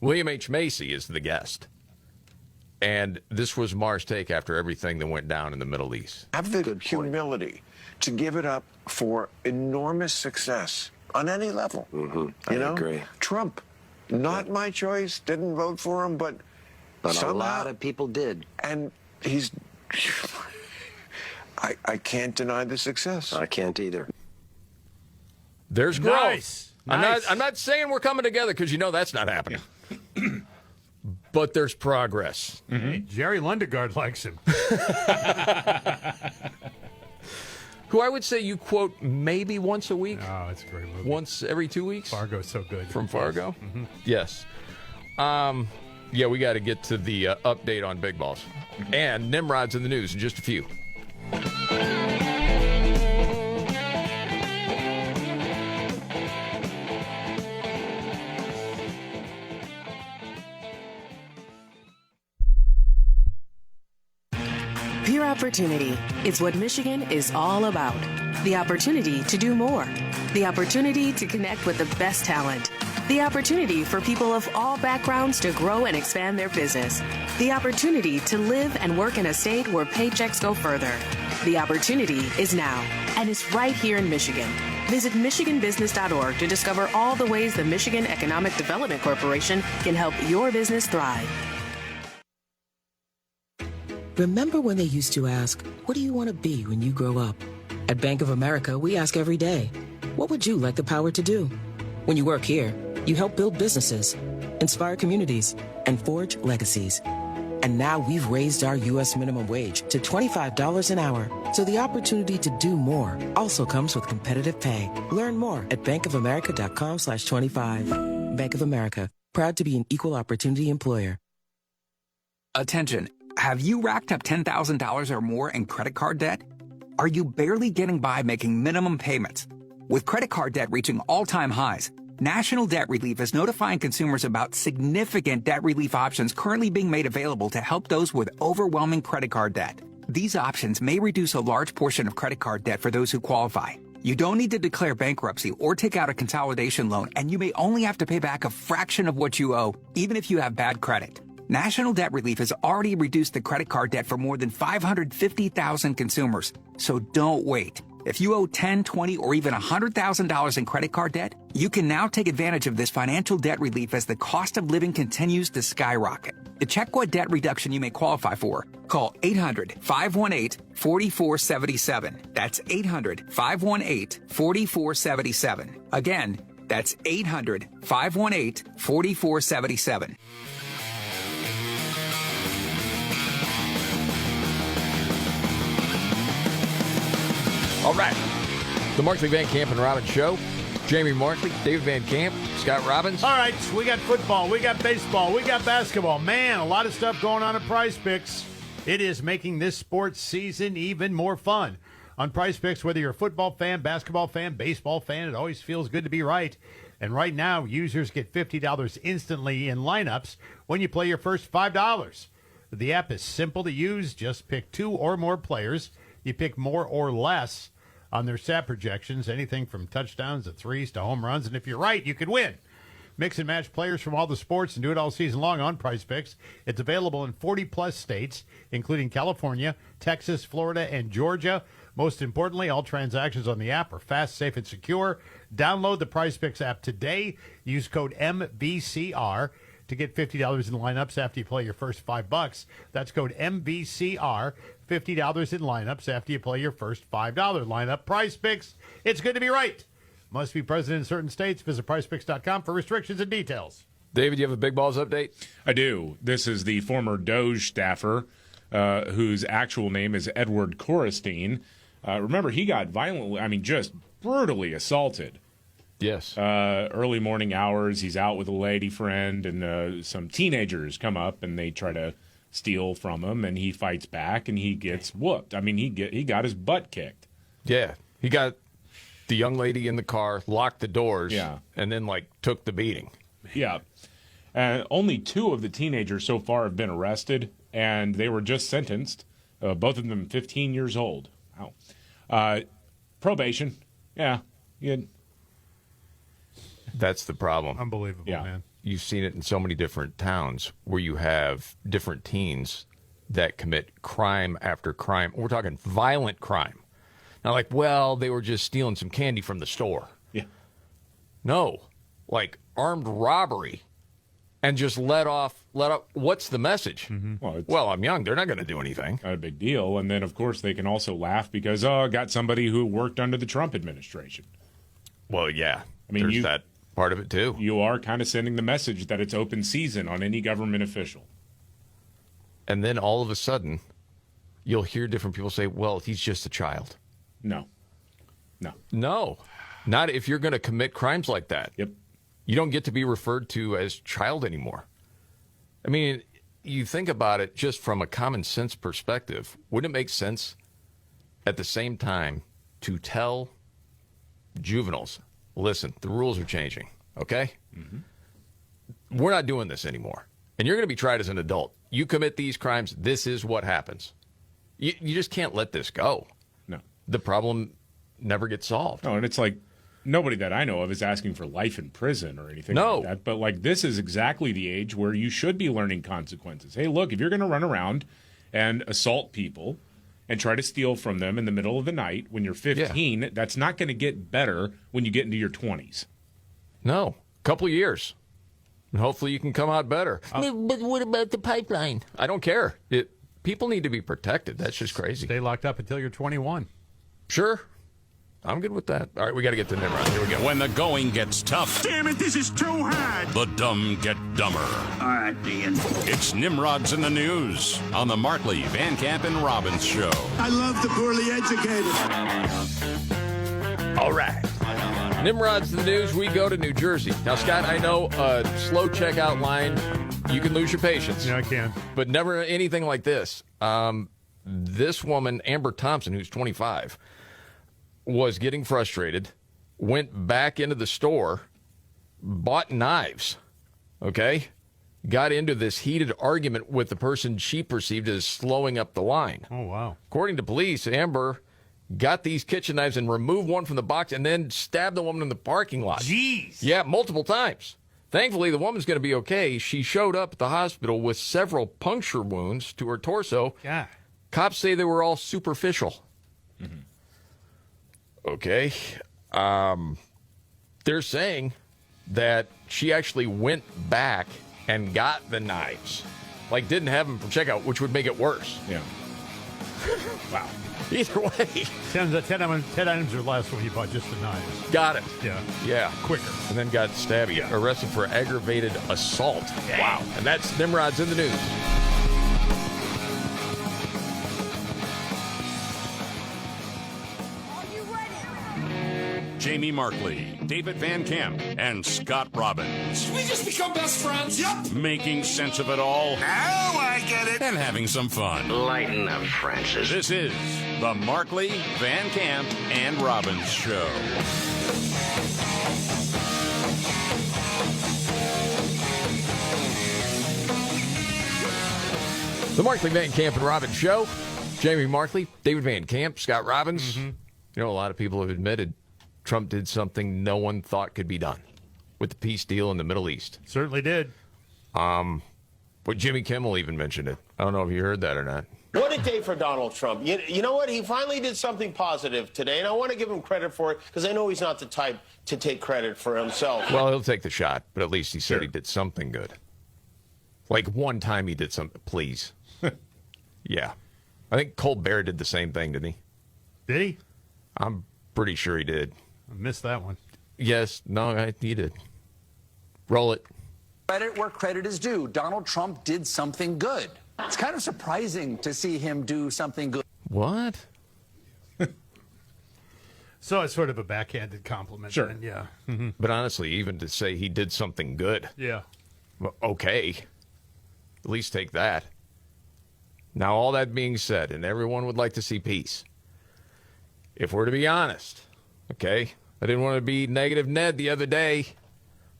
William H. Macy is the guest. And this was Maher's take after everything that went down in the Middle East. Have the humility to give it up for enormous success on any level. I agree. Trump, not my choice, didn't vote for him, but a lot of people did. And he's... I can't deny the success. I can't either. There's growth. Nice. I'm not saying we're coming together because that's not happening. But there's progress. Hey, Jerry Lundegaard likes him. Who I would say you quote maybe once a week. Oh, it's a great movie. Once every 2 weeks. Fargo's so good. From Fargo? Yes. Yes. Yeah, we got to get to the update on Big Balls. And Nimrod's in the news in just a few. Pure opportunity is what Michigan is all about. The opportunity to do more. The opportunity to connect with the best talent. The opportunity for people of all backgrounds to grow and expand their business. The opportunity to live and work in a state where paychecks go further. The opportunity is now, and it's right here in Michigan. Visit MichiganBusiness.org to discover all the ways the Michigan Economic Development Corporation can help your business thrive. Remember when they used to ask, what do you want to be when you grow up? At Bank of America, we ask every day, what would you like the power to do? When you work here, you help build businesses, inspire communities, and forge legacies. And now we've raised our U.S. minimum wage to $25 an hour. So the opportunity to do more also comes with competitive pay. Learn more at bankofamerica.com/25. Bank of America, proud to be an equal opportunity employer. Attention. Have you racked up $10,000 or more in credit card debt? Are you barely getting by making minimum payments? With credit card debt reaching all-time highs, National Debt Relief is notifying consumers about significant debt relief options currently being made available to help those with overwhelming credit card debt. These options may reduce a large portion of credit card debt for those who qualify. You don't need to declare bankruptcy or take out a consolidation loan, and you may only have to pay back a fraction of what you owe, even if you have bad credit. National Debt Relief has already reduced the credit card debt for more than 550,000 consumers. So don't wait. If you owe $10, $20, or even $100,000 in credit card debt, you can now take advantage of this financial debt relief as the cost of living continues to skyrocket. To check what debt reduction you may qualify for, call 800-518-4477. That's 800-518-4477. Again, that's 800-518-4477. All right. The Markley, Van Camp, and Robbins Show. Jamie Markley, David Van Camp, Scott Robbins. All right, we got football, we got baseball, we got basketball. Man, a lot of stuff going on at Prize Picks. It is making this sports season even more fun. On Prize Picks, whether you're a football fan, basketball fan, baseball fan, it always feels good to be right. And right now, users get $50 instantly in lineups when you play your first $5. The app is simple to use. Just pick 2 or more players. You pick more or less on their stat projections, anything from touchdowns to threes to home runs. And if you're right, you could win. Mix and match players from all the sports and do it all season long on Prize Picks. It's available in 40-plus states, including California, Texas, Florida, and Georgia. Most importantly, all transactions on the app are fast, safe, and secure. Download the Prize Picks app today. Use code MVCR to get $50 in lineups after you play your first $5. That's code MVCR. $50 in lineups after you play your first $5 lineup. Prize Picks. It's good to be right. Must be present in certain states. Visit PrizePicks.com for restrictions and details. David, you have a Big Balls update? I do. This is the former Doge staffer, whose actual name is Edward Korestein. Remember, he got violently, just brutally assaulted. Yes. Early morning hours, he's out with a lady friend, and some teenagers come up, and they try to steal from him, and he fights back, and he gets whooped. He got his butt kicked. Yeah. He got the young lady in the car, locked the doors, and then, took the beating. Yeah. Only 2 of the teenagers so far have been arrested, and they were just sentenced, both of them 15 years old. Wow. Probation. Yeah. That's the problem. Unbelievable, man. You've seen it in so many different towns where you have different teens that commit crime after crime. We're talking violent crime. Now, they were just stealing some candy from the store. Yeah. No, armed robbery and just let up. What's the message? Mm-hmm. Well, I'm young. They're not going to do anything. Not a big deal. And then, of course, they can also laugh because, I got somebody who worked under the Trump administration. Well, yeah. There's that part of it, too. You are kind of sending the message that it's open season on any government official. And then all of a sudden, you'll hear different people say, well, he's just a child. No. Not if you're going to commit crimes like that. Yep. You don't get to be referred to as child anymore. You think about it just from a common sense perspective. Wouldn't it make sense at the same time to tell juveniles, listen, the rules are changing, okay? Mm-hmm. We're not doing this anymore. And you're going to be tried as an adult. You commit these crimes, this is what happens. You just can't let this go. No. The problem never gets solved. No, and it's nobody that I know of is asking for life in prison or anything like that. But this is exactly the age where you should be learning consequences. Hey, look, if you're going to run around and assault people and try to steal from them in the middle of the night when you're 15, that's not going to get better when you get into your 20s. No, a couple of years. And hopefully you can come out better. But what about the pipeline? I don't care. People need to be protected. That's just crazy. Stay locked up until you're 21. Sure. I'm good with that. All right, we got to get to Nimrod. Here we go. When the going gets tough. Damn it, this is too hard. The dumb get dumber. All right, Ian. It's Nimrod's in the News on the Markley, Van Camp, and Robbins Show. I love the poorly educated. All right. Nimrod's in the News. We go to New Jersey. Now, Scott, I know a slow checkout line, you can lose your patience. Yeah, I can. But never anything like this. This woman, Amber Thompson, who's 25, was getting frustrated went back into the store, bought knives, okay? Got into this heated argument with the person she perceived as slowing up the line. Oh, wow. According to police, Amber got these kitchen knives and removed one from the box and then stabbed the woman in the parking lot. Jeez. Yeah, multiple times. Thankfully, the woman's going to be okay. She showed up at the hospital with several puncture wounds to her torso. God. Cops say they were all superficial. Mm-hmm. Okay. They're saying that she actually went back and got the knives. Like, didn't have them from checkout, which would make it worse. Yeah. Wow. Either way. 10 items or less when you bought just the knives. Got it. Yeah. Yeah. Quicker. And then got stabbed. Yeah. Arrested for aggravated assault. Dang. Wow. And that's Nimrod's in the news. Jamie Markley, David Van Camp, and Scott Robbins. Did we just become best friends? Yep. Making sense of it all. Now I get it. And having some fun. Lighten up, Francis. This is the Markley, Van Camp, and Robbins Show. The Markley, Van Camp, and Robbins Show. Jamie Markley, David Van Camp, Scott Robbins. Mm-hmm. You know, a lot of people have admitted Trump did something no one thought could be done with the peace deal in the Middle East. Certainly did. But Jimmy Kimmel even mentioned it. I don't know if you heard that or not. What a day for Donald Trump. You know what? He finally did something positive today, and I want to give him credit for it because I know he's not the type to take credit for himself. Well, he'll take the shot, but at least he said he did something good. Like one time he did something, please. Yeah. I think Colbert did the same thing, didn't he? Did he? I'm pretty sure he did. I missed that one. Yes. No, he did. Roll it. Credit where credit is due. Donald Trump did something good. It's kind of surprising to see him do something good. What? So it's sort of a backhanded compliment. Sure. Then, yeah. Mm-hmm. But honestly, even to say he did something good. Yeah. Well, okay. At least take that. Now, all that being said, and everyone would like to see peace. If we're to be honest, okay, I didn't want to be negative Ned the other day,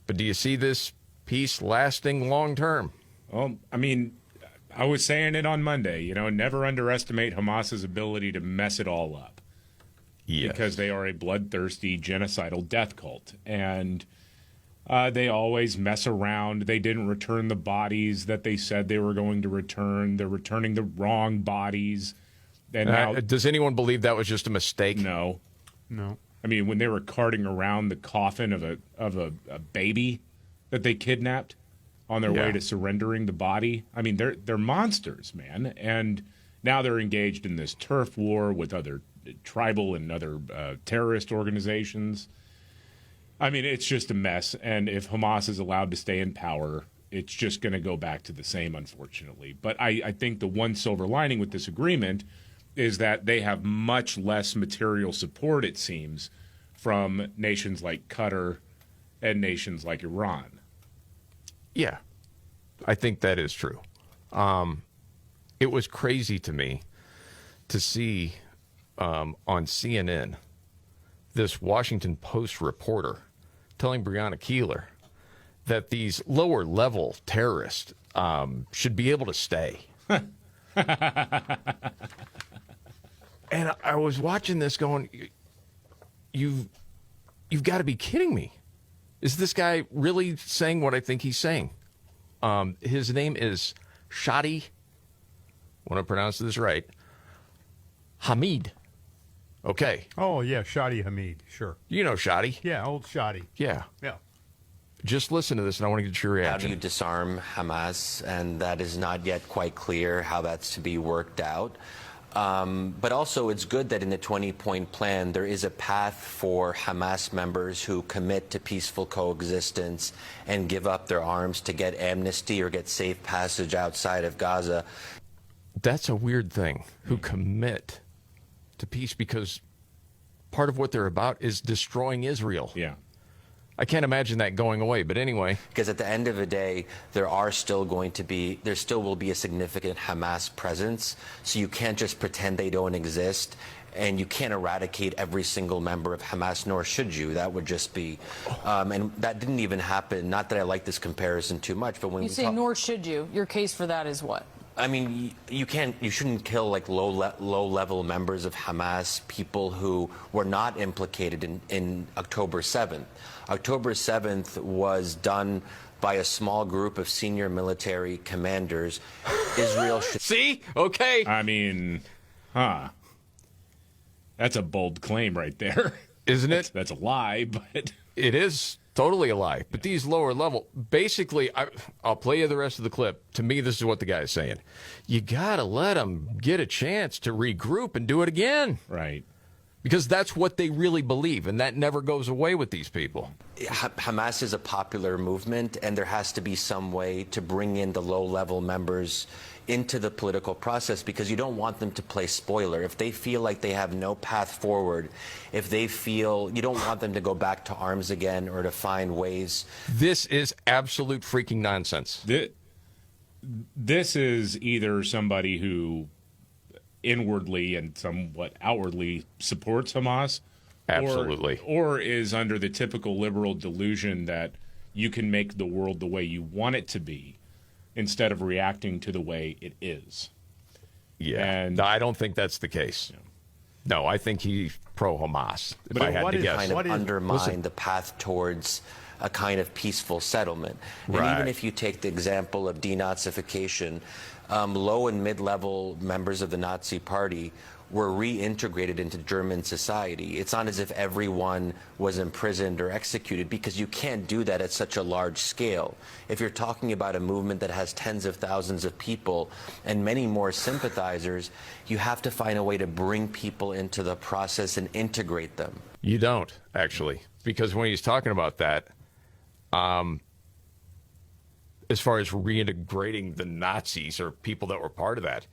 but do you see this peace lasting long term? Well, I mean, I was saying it on Monday, you know, never underestimate Hamas's ability to mess it all up. Yes. Because they are a bloodthirsty, genocidal death cult. And they always mess around. They didn't return the bodies that they said they were going to return. They're returning the wrong bodies. And now, does anyone believe that was just a mistake? No. No. I mean, when they were carting around the coffin of a baby that they kidnapped on their way to surrendering the body, I mean, they're monsters, man. And now they're engaged in this turf war with other tribal and other terrorist organizations. I mean, it's just a mess. And if Hamas is allowed to stay in power, it's just going to go back to the same, unfortunately. But I think the one silver lining with this agreement is that they have much less material support, it seems, from nations like Qatar and nations like Iran. Yeah, I think that is true. It was crazy to me to see on CNN this Washington Post reporter telling Breonna Keeler that these lower-level terrorists should be able to stay. And I was watching this going, you've got to be kidding me. Is this guy really saying what I think he's saying? His name is Shadi, I want to pronounce this right, Hamid. Okay. Oh, yeah, Shadi Hamid, sure. You know Shadi. Yeah, old Shadi. Yeah. Yeah. Just listen to this, and I want to get your reaction. How do you disarm Hamas? And that is not yet quite clear how that's to be worked out. But also, it's good that in the 20-point plan, there is a path for Hamas members who commit to peaceful coexistence and give up their arms to get amnesty or get safe passage outside of Gaza. That's a weird thing, who commit to peace, because part of what they're about is destroying Israel. Yeah. I can't imagine that going away, but anyway. Because at the end of the day, there still will be a significant Hamas presence, so you can't just pretend they don't exist and you can't eradicate every single member of Hamas, nor should you. That would just be, and that didn't even happen. Not that I like this comparison too much, but when you say nor should you, your case for that is what? I mean, you shouldn't kill like low-level members of Hamas, people who were not implicated in October 7th. October 7th was done by a small group of senior military commanders. Israel should... See? Okay. I mean, that's a bold claim right there. Isn't it? That's a lie, but... It is totally a lie. But these lower level, basically, I'll play you the rest of the clip. To me, this is what the guy is saying. You got to let them get a chance to regroup and do it again. Right. Because that's what they really believe, and that never goes away with these people. Hamas is a popular movement, and there has to be some way to bring in the low-level members into the political process, because you don't want them to play spoiler. If they feel like they have no path forward, if they feel, you don't want them to go back to arms again or to find ways. This is absolute freaking nonsense. This is either somebody who inwardly and somewhat outwardly supports Hamas, absolutely, or is under the typical liberal delusion that you can make the world the way you want it to be instead of reacting to the way it is. Yeah, and no, I don't think that's the case. No, I think he's pro-Hamas. But I had to guess, kind of undermine the path towards a kind of peaceful settlement. And even if you take the example of denazification, low and mid-level members of the Nazi Party were reintegrated into German society. It's not as if everyone was imprisoned or executed, because you can't do that at such a large scale. If you're talking about a movement that has tens of thousands of people and many more sympathizers, you have to find a way to bring people into the process and integrate them. You don't, actually, because when he's talking about that, as far as reintegrating the Nazis or people that were part of that,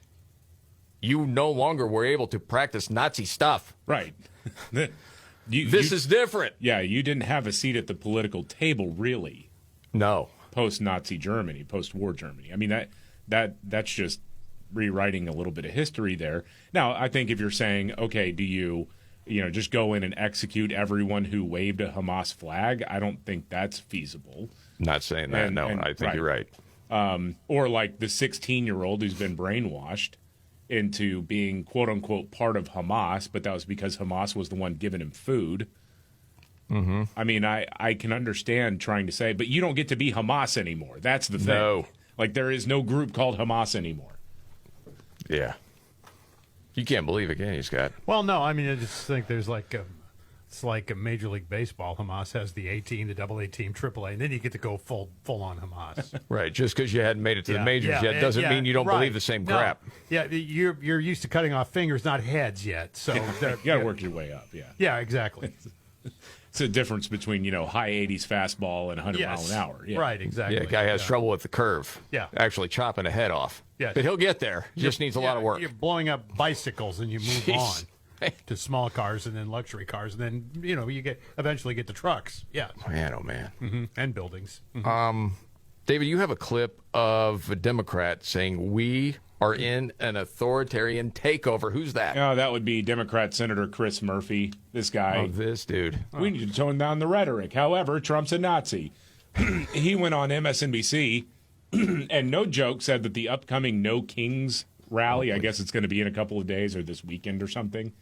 you no longer were able to practice Nazi stuff. Right. This is different. Yeah, you didn't have a seat at the political table, really. No. Post-Nazi Germany, post-war Germany. I mean, that's just rewriting a little bit of history there. Now, I think if you're saying, okay, do you just go in and execute everyone who waved a Hamas flag, I don't think that's feasible. Not saying that, I think you're right. Or like the 16-year-old who's been brainwashed into being quote-unquote part of Hamas, but that was because Hamas was the one giving him food. Mm-hmm. I mean, I can understand trying to say, but you don't get to be Hamas anymore. That's the thing. No. Like, there is no group called Hamas anymore. Yeah. You can't believe it, can you, Scott? Well, no, I mean, I just think there's it's like a Major League Baseball. Hamas has the A team, the AA team, AAA, and then you get to go full on Hamas. Right. Just because you hadn't made it to the majors yet doesn't mean you don't believe the same crap. Yeah, you're used to cutting off fingers, not heads yet. So you got to work your way up. Yeah. Yeah, exactly. It's a difference between high 80s fastball and 100 mile an hour. Yeah. Right. Exactly. Yeah, the guy has trouble with the curve. Yeah. Actually chopping a head off. Yeah. But he'll get there. Just needs a lot of work. You're blowing up bicycles and you move on to small cars and then luxury cars, and then you eventually get to trucks. Yeah. Man, oh man. Mm-hmm. And buildings. Mm-hmm. David, you have a clip of a Democrat saying we are in an authoritarian takeover. Who's that? Oh, that would be Democrat Senator Chris Murphy. This guy. Oh, this dude. We need to tone down the rhetoric. However, Trump's a Nazi. He went on MSNBC and no joke said that the upcoming No Kings rally, I guess it's going to be in a couple of days or this weekend or something.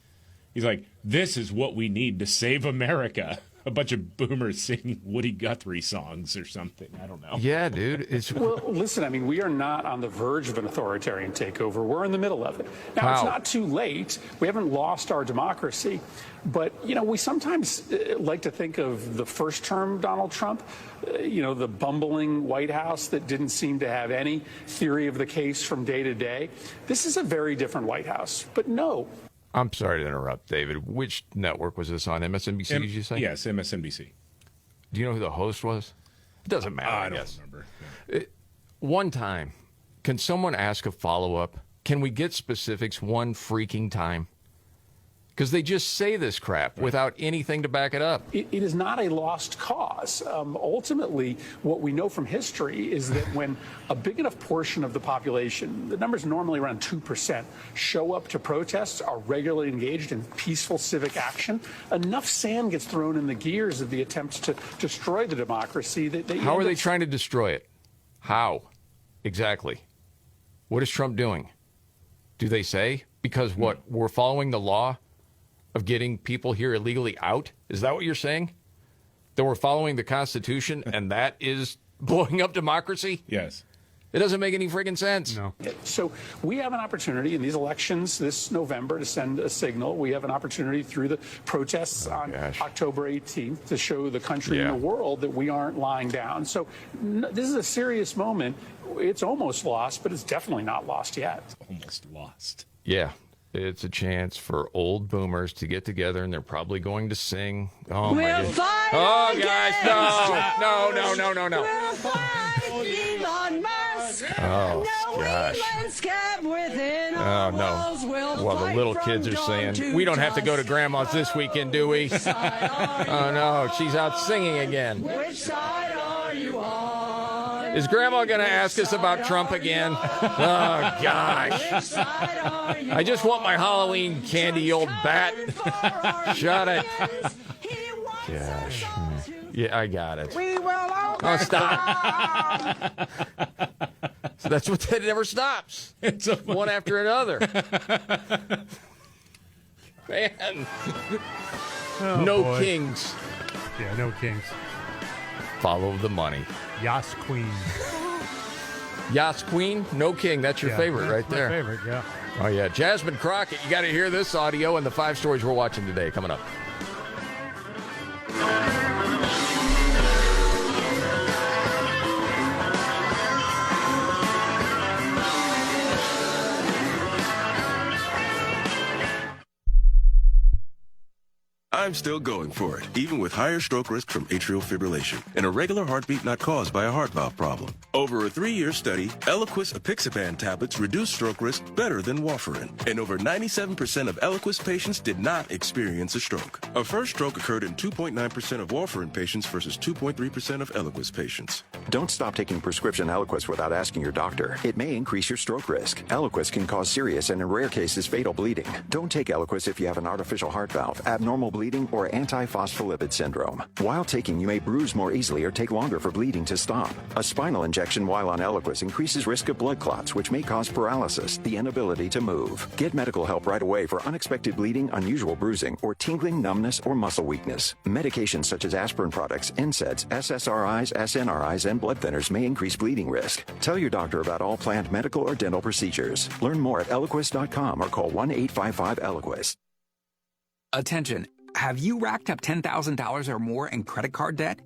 He's like, this is what we need to save America. A bunch of boomers singing Woody Guthrie songs or something. I don't know. Yeah, dude. Well, listen, I mean, we are not on the verge of an authoritarian takeover. We're in the middle of it. Now, It's not too late. We haven't lost our democracy. But, we sometimes like to think of the first term Donald Trump, the bumbling White House that didn't seem to have any theory of the case from day to day. This is a very different White House. But no. I'm sorry to interrupt, David. Which network was this on? MSNBC, did you say? Yes, MSNBC. Do you know who the host was? It doesn't matter, I don't remember. One time, can someone ask a follow-up? Can we get specifics one freaking time? Because they just say this crap without anything to back it up. It is not a lost cause. Ultimately, what we know from history is that when a big enough portion of the population, the number's normally around 2%, show up to protests, are regularly engaged in peaceful civic action, enough sand gets thrown in the gears of the attempts to destroy the democracy. How are they trying to destroy it? How? Exactly. What is Trump doing? Do they say? Because what? We're following the law of getting people here illegally out? Is that what you're saying? That we're following the Constitution and that is blowing up democracy? Yes. It doesn't make any friggin' sense. No. So we have an opportunity in these elections this November to send a signal. We have an opportunity through the protests on October 18th to show the country and the world that we aren't lying down. So this is a serious moment. It's almost lost, but it's definitely not lost yet. It's almost lost. Yeah. It's a chance for old boomers to get together, and they're probably going to sing. Oh, my goodness. Oh, gosh, no. We'll fight Elon Musk. Oh, gosh. Oh, no. Well, the little kids are saying, we don't have to go to Grandma's this weekend, do we? Oh, no, she's out singing again. Which side are you on? Is Grandma going to ask us about Trump again? Oh, gosh. I just want my Halloween candy, you old bat. Shut it. Gosh. Yeah, I got it. We will overcome. Oh, stop. So that's what that never stops. It's one after another. Man. Oh, no boy. kings. Yeah, no kings. Follow the money. Yas Queen. Yas Queen, no king. That's your favorite right there. My favorite, yeah. Oh, yeah. Jasmine Crockett, you got to hear this audio and the 5 stories we're watching today coming up. I'm still going for it, even with higher stroke risk from atrial fibrillation, an irregular heartbeat not caused by a heart valve problem. Over a 3-year study, Eliquis apixaban tablets reduce stroke risk better than warfarin, and over 97% of Eliquis patients did not experience a stroke. A first stroke occurred in 2.9% of warfarin patients versus 2.3% of Eliquis patients. Don't stop taking prescription Eliquis without asking your doctor. It may increase your stroke risk. Eliquis can cause serious and in rare cases fatal bleeding. Don't take Eliquis if you have an artificial heart valve, abnormal bleeding, or antiphospholipid syndrome. While taking, you may bruise more easily or take longer for bleeding to stop. A spinal injection while on Eliquis increases risk of blood clots, which may cause paralysis, the inability to move. Get medical help right away for unexpected bleeding, unusual bruising, or tingling, numbness, or muscle weakness. Medications such as aspirin products, NSAIDs, SSRIs, SNRIs, and blood thinners may increase bleeding risk. Tell your doctor about all planned medical or dental procedures. Learn more at Eliquis.com or call 1-855-ELIQUIS. Attention. Have you racked up $10,000 or more in credit card debt?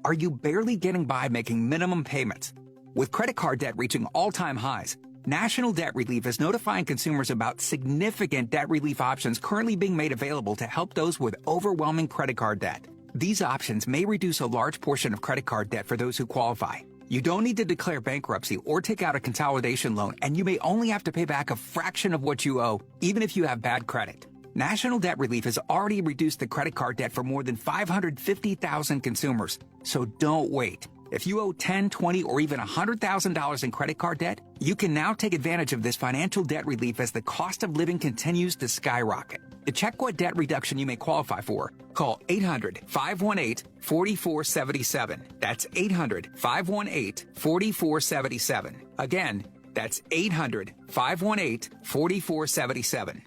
Are you barely getting by making minimum payments? With credit card debt reaching all-time highs, National Debt Relief is notifying consumers about significant debt relief options currently being made available to help those with overwhelming credit card debt. These options may reduce a large portion of credit card debt for those who qualify. You don't need to declare bankruptcy or take out a consolidation loan, and you may only have to pay back a fraction of what you owe, even if you have bad credit. National Debt Relief has already reduced the credit card debt for more than 550,000 consumers. So don't wait. If you owe $10,000, $20,000, or even $100,000 in credit card debt, you can now take advantage of this financial debt relief as the cost of living continues to skyrocket. To check what debt reduction you may qualify for, call 800-518-4477. That's 800-518-4477. Again, that's 800-518-4477.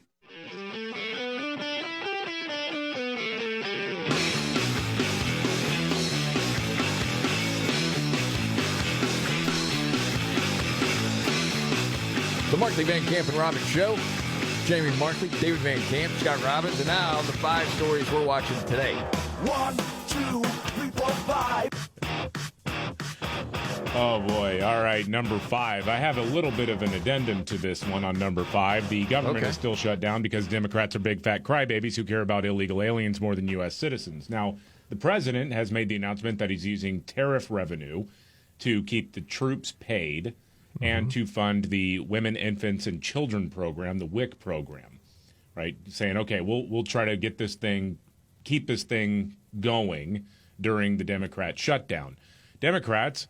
The Markley, Van Camp, and Robbins Show. Jamie Markley, David Van Camp, Scott Robbins, and now the 5 stories we're watching today. 1, 2, 3, 4, 5. Oh, boy. All right, number 5. I have a little bit of an addendum to this one on number 5. The government is still shut down because Democrats are big fat crybabies who care about illegal aliens more than U.S. citizens. Now, the president has made the announcement that he's using tariff revenue to keep the troops paid and to fund the Women, Infants, and Children program, the WIC program. right? Saying, okay, we'll try to keep this thing going during the Democrat shutdown. Democrats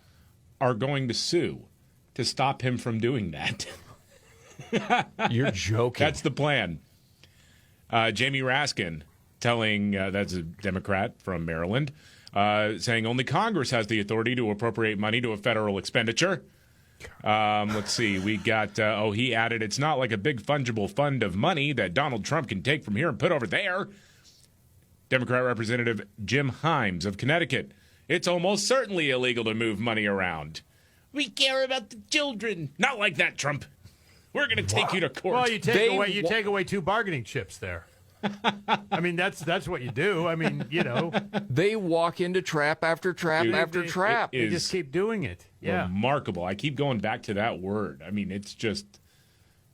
are going to sue to stop him from doing that. You're joking. That's the plan. Jamie Raskin telling, that's a Democrat from Maryland, saying only Congress has the authority to appropriate money to a federal expenditure. Let's see. We got, he added, it's not like a big fungible fund of money that Donald Trump can take from here and put over there. Democrat Representative Jim Himes of Connecticut. It's almost certainly illegal to move money around. We care about the children. Not like that, Trump. We're going to take you to court. Well, you take away 2 bargaining chips there. I mean, that's what you do. I mean, They walk into trap after trap after trap. They just keep doing it. Yeah. Remarkable. I keep going back to that word. I mean, it's just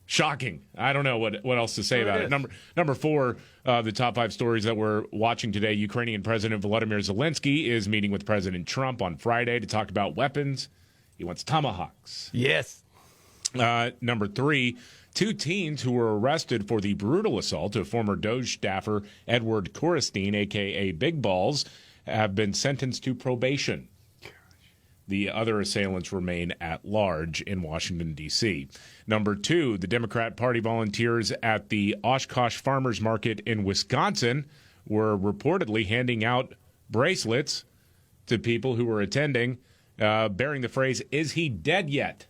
shocking. I don't know what else to say about it. Number 4, the top 5 stories that we're watching today. Ukrainian President Volodymyr Zelensky is meeting with President Trump on Friday to talk about weapons. He wants tomahawks. Yes. Number 3, 2 teens who were arrested for the brutal assault of former Doge staffer Edward Korestein, a.k.a. Big Balls, have been sentenced to probation. The other assailants remain at large in Washington, D.C. Number 2, the Democrat Party volunteers at the Oshkosh Farmers Market in Wisconsin were reportedly handing out bracelets to people who were attending, bearing the phrase, "Is he dead yet?"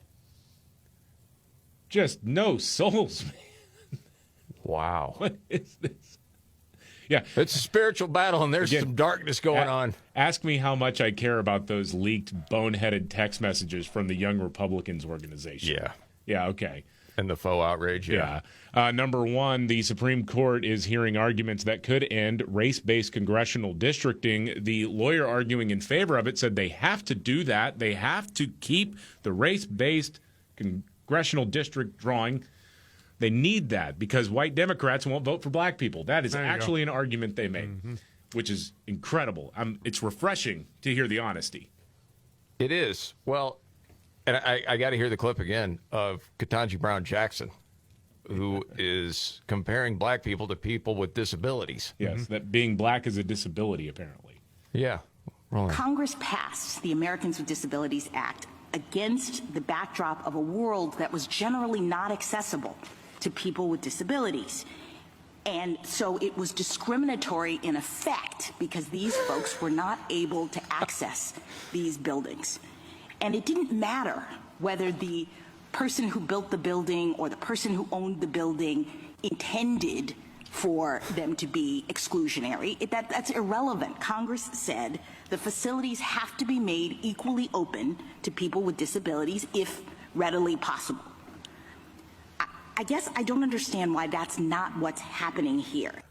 Just no souls, man. Wow. What is this? Yeah. It's a spiritual battle, and there's some darkness going on. Ask me how much I care about those leaked, boneheaded text messages from the Young Republicans organization. Yeah. Yeah, okay. And the faux outrage, yeah. Number 1, the Supreme Court is hearing arguments that could end race-based congressional districting. The lawyer arguing in favor of it said they have to do that. They have to keep the race-based congressional district drawing. They need that because white Democrats won't vote for black people. That is actually an argument they make, which is incredible. It's refreshing to hear the honesty. It is. Well, and I got to hear the clip again of Ketanji Brown Jackson, who is comparing black people to people with disabilities. Yes, that being black is a disability, apparently. Yeah. Congress passed the Americans with Disabilities Act against the backdrop of a world that was generally not accessible to people with disabilities. And so it was discriminatory in effect because these folks were not able to access these buildings. And it didn't matter whether the person who built the building or the person who owned the building intended for them to be exclusionary. That's irrelevant. Congress said the facilities have to be made equally open to people with disabilities if readily possible. I guess I don't understand why that's not what's happening here.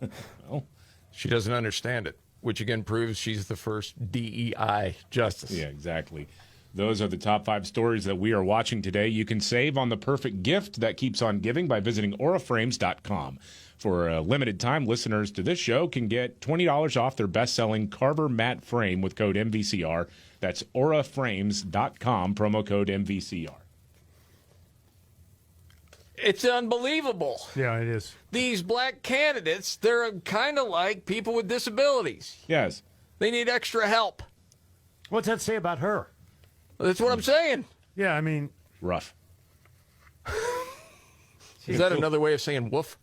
Well, she doesn't understand it, which again proves she's the first DEI justice. Yeah, exactly. Those are the top 5 stories that we are watching today. You can save on the perfect gift that keeps on giving by visiting auraframes.com. For a limited time, listeners to this show can get $20 off their best-selling Carver matte frame with code MVCR. That's auraframes.com, promo code MVCR. It's unbelievable. Yeah, it is. These black candidates, they're kind of like people with disabilities. Yes. They need extra help. What's that say about her? That's what I'm saying. Yeah, I mean... Rough. Is that another way of saying woof?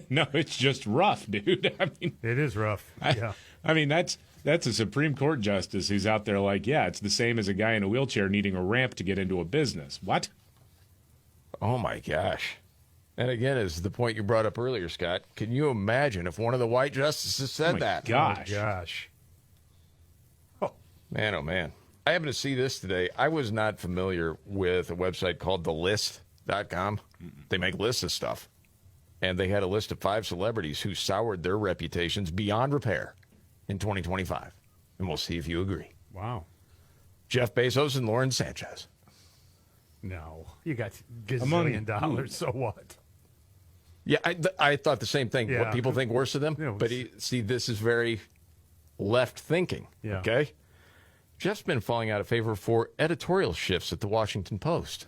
No, it's just rough, dude. I mean, it is rough. Yeah. I mean, that's a Supreme Court justice who's out there like, yeah, it's the same as a guy in a wheelchair needing a ramp to get into a business. What? Oh, my gosh. And again, is the point you brought up earlier, Scott. Can you imagine if one of the white justices said that? Gosh. Oh, gosh. Oh, man. I happened to see this today. I was not familiar with a website called thelist.com. They make lists of stuff. And they had a list of 5 celebrities who soured their reputations beyond repair in 2025. And we'll see if you agree. Wow. Jeff Bezos and Lauren Sanchez. No. You got gazillion dollars, so what? Yeah, I thought the same thing. Yeah. What people think worse of them. Yeah, but see, this is very left thinking. Yeah. Okay? Jeff's been falling out of favor for editorial shifts at the Washington Post.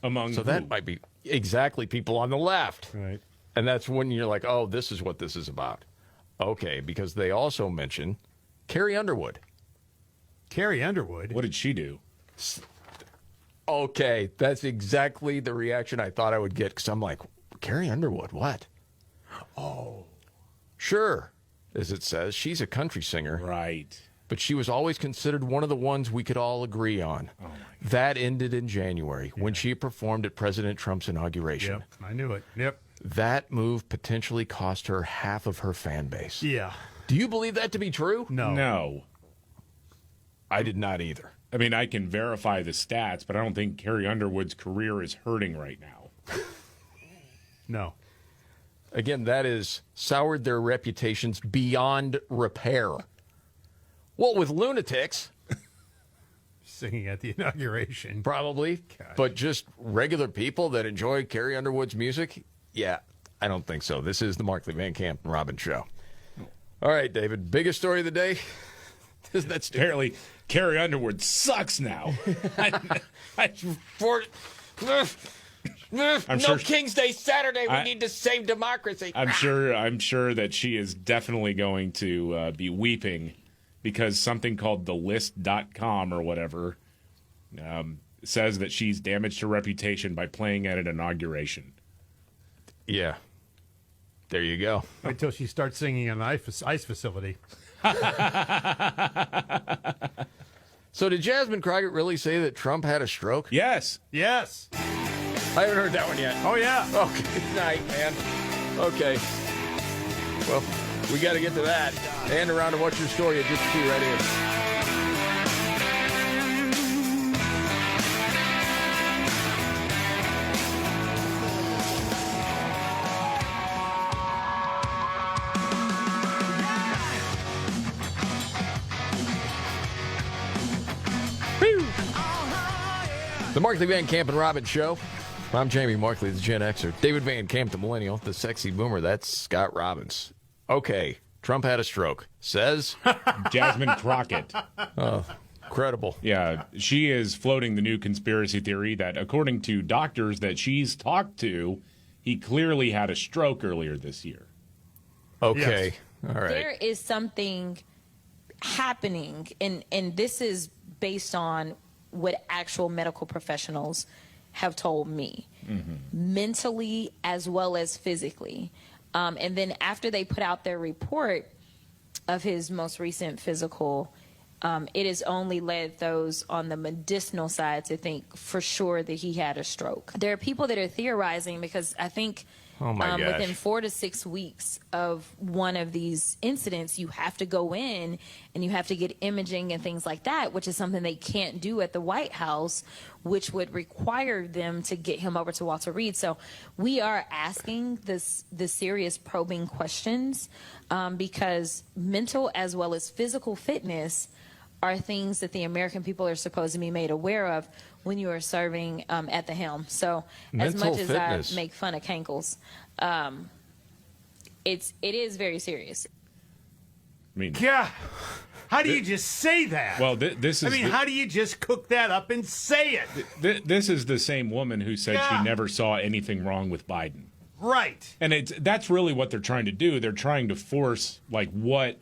Among so that might be exactly people on the left. Right. And that's when you're like, oh, this is what this is about. Okay, because they also mention Carrie Underwood. Carrie Underwood? What did she do? Okay, that's exactly the reaction I thought I would get, because I'm like, Carrie Underwood, what? Oh. Sure, as it says, she's a country singer. Right. But she was always considered one of the ones we could all agree on. Oh, my God. That ended in January when she performed at President Trump's inauguration. Yep, I knew it. Yep. That move potentially cost her half of her fan base. Yeah. Do you believe that to be true? No. I did not either. I mean, I can verify the stats, but I don't think Carrie Underwood's career is hurting right now. No. Again, that is soured their reputations beyond repair. Well, with lunatics. Singing at the inauguration. Probably. Gosh. But just regular people that enjoy Carrie Underwood's music? Yeah, I don't think so. This is the Markley, Van Camp, and Robbins Show. All right, David. Biggest story of the day? Isn't that stupid? Apparently, Carrie Underwood sucks now. No sure- King's Day Saturday. We I- need to save democracy. I'm sure that she is definitely going to be weeping because something called thelist.com or whatever says that she's damaged her reputation by playing at an inauguration. Yeah. There you go. Wait till she starts singing in an ice facility. So did Jasmine Crockett really say that Trump had a stroke? Yes. Yes. I haven't heard that one yet. Oh, yeah. Okay. Good night, man. Okay. Well, we got to get to that. And around to What's Your Story at just 2 right here. The Markley, Van Camp, and Robbins Show. I'm Jamie Markley, the Gen Xer. David Van Camp, the Millennial. The Sexy Boomer, that's Scott Robbins. Okay, Trump had a stroke. Says Jasmine Crockett. Oh, incredible. Yeah, she is floating the new conspiracy theory that, according to doctors that she's talked to, he clearly had a stroke earlier this year. Okay, all right. There is something happening, and this is based on what actual medical professionals have told me, mentally as well as physically. And then after they put out their report of his most recent physical, it has only led those on the medicinal side to think for sure that he had a stroke. There are people that are theorizing because I think within 4 to 6 weeks of one of these incidents, you have to go in and you have to get imaging and things like that, which is something they can't do at the White House, which would require them to get him over to Walter Reed. So we are asking the serious probing questions because mental as well as physical fitness are things that the American people are supposed to be made aware of when you are serving at the helm. So as Mental much as fitness. I make fun of cankles, it is very serious. I mean, Yeah. How do you just say that? well, this is. I mean, how do you just cook that up and say it? This is the same woman who said Yeah. she never saw anything wrong with Biden. Right. And that's really what they're trying to do. They're trying to force like what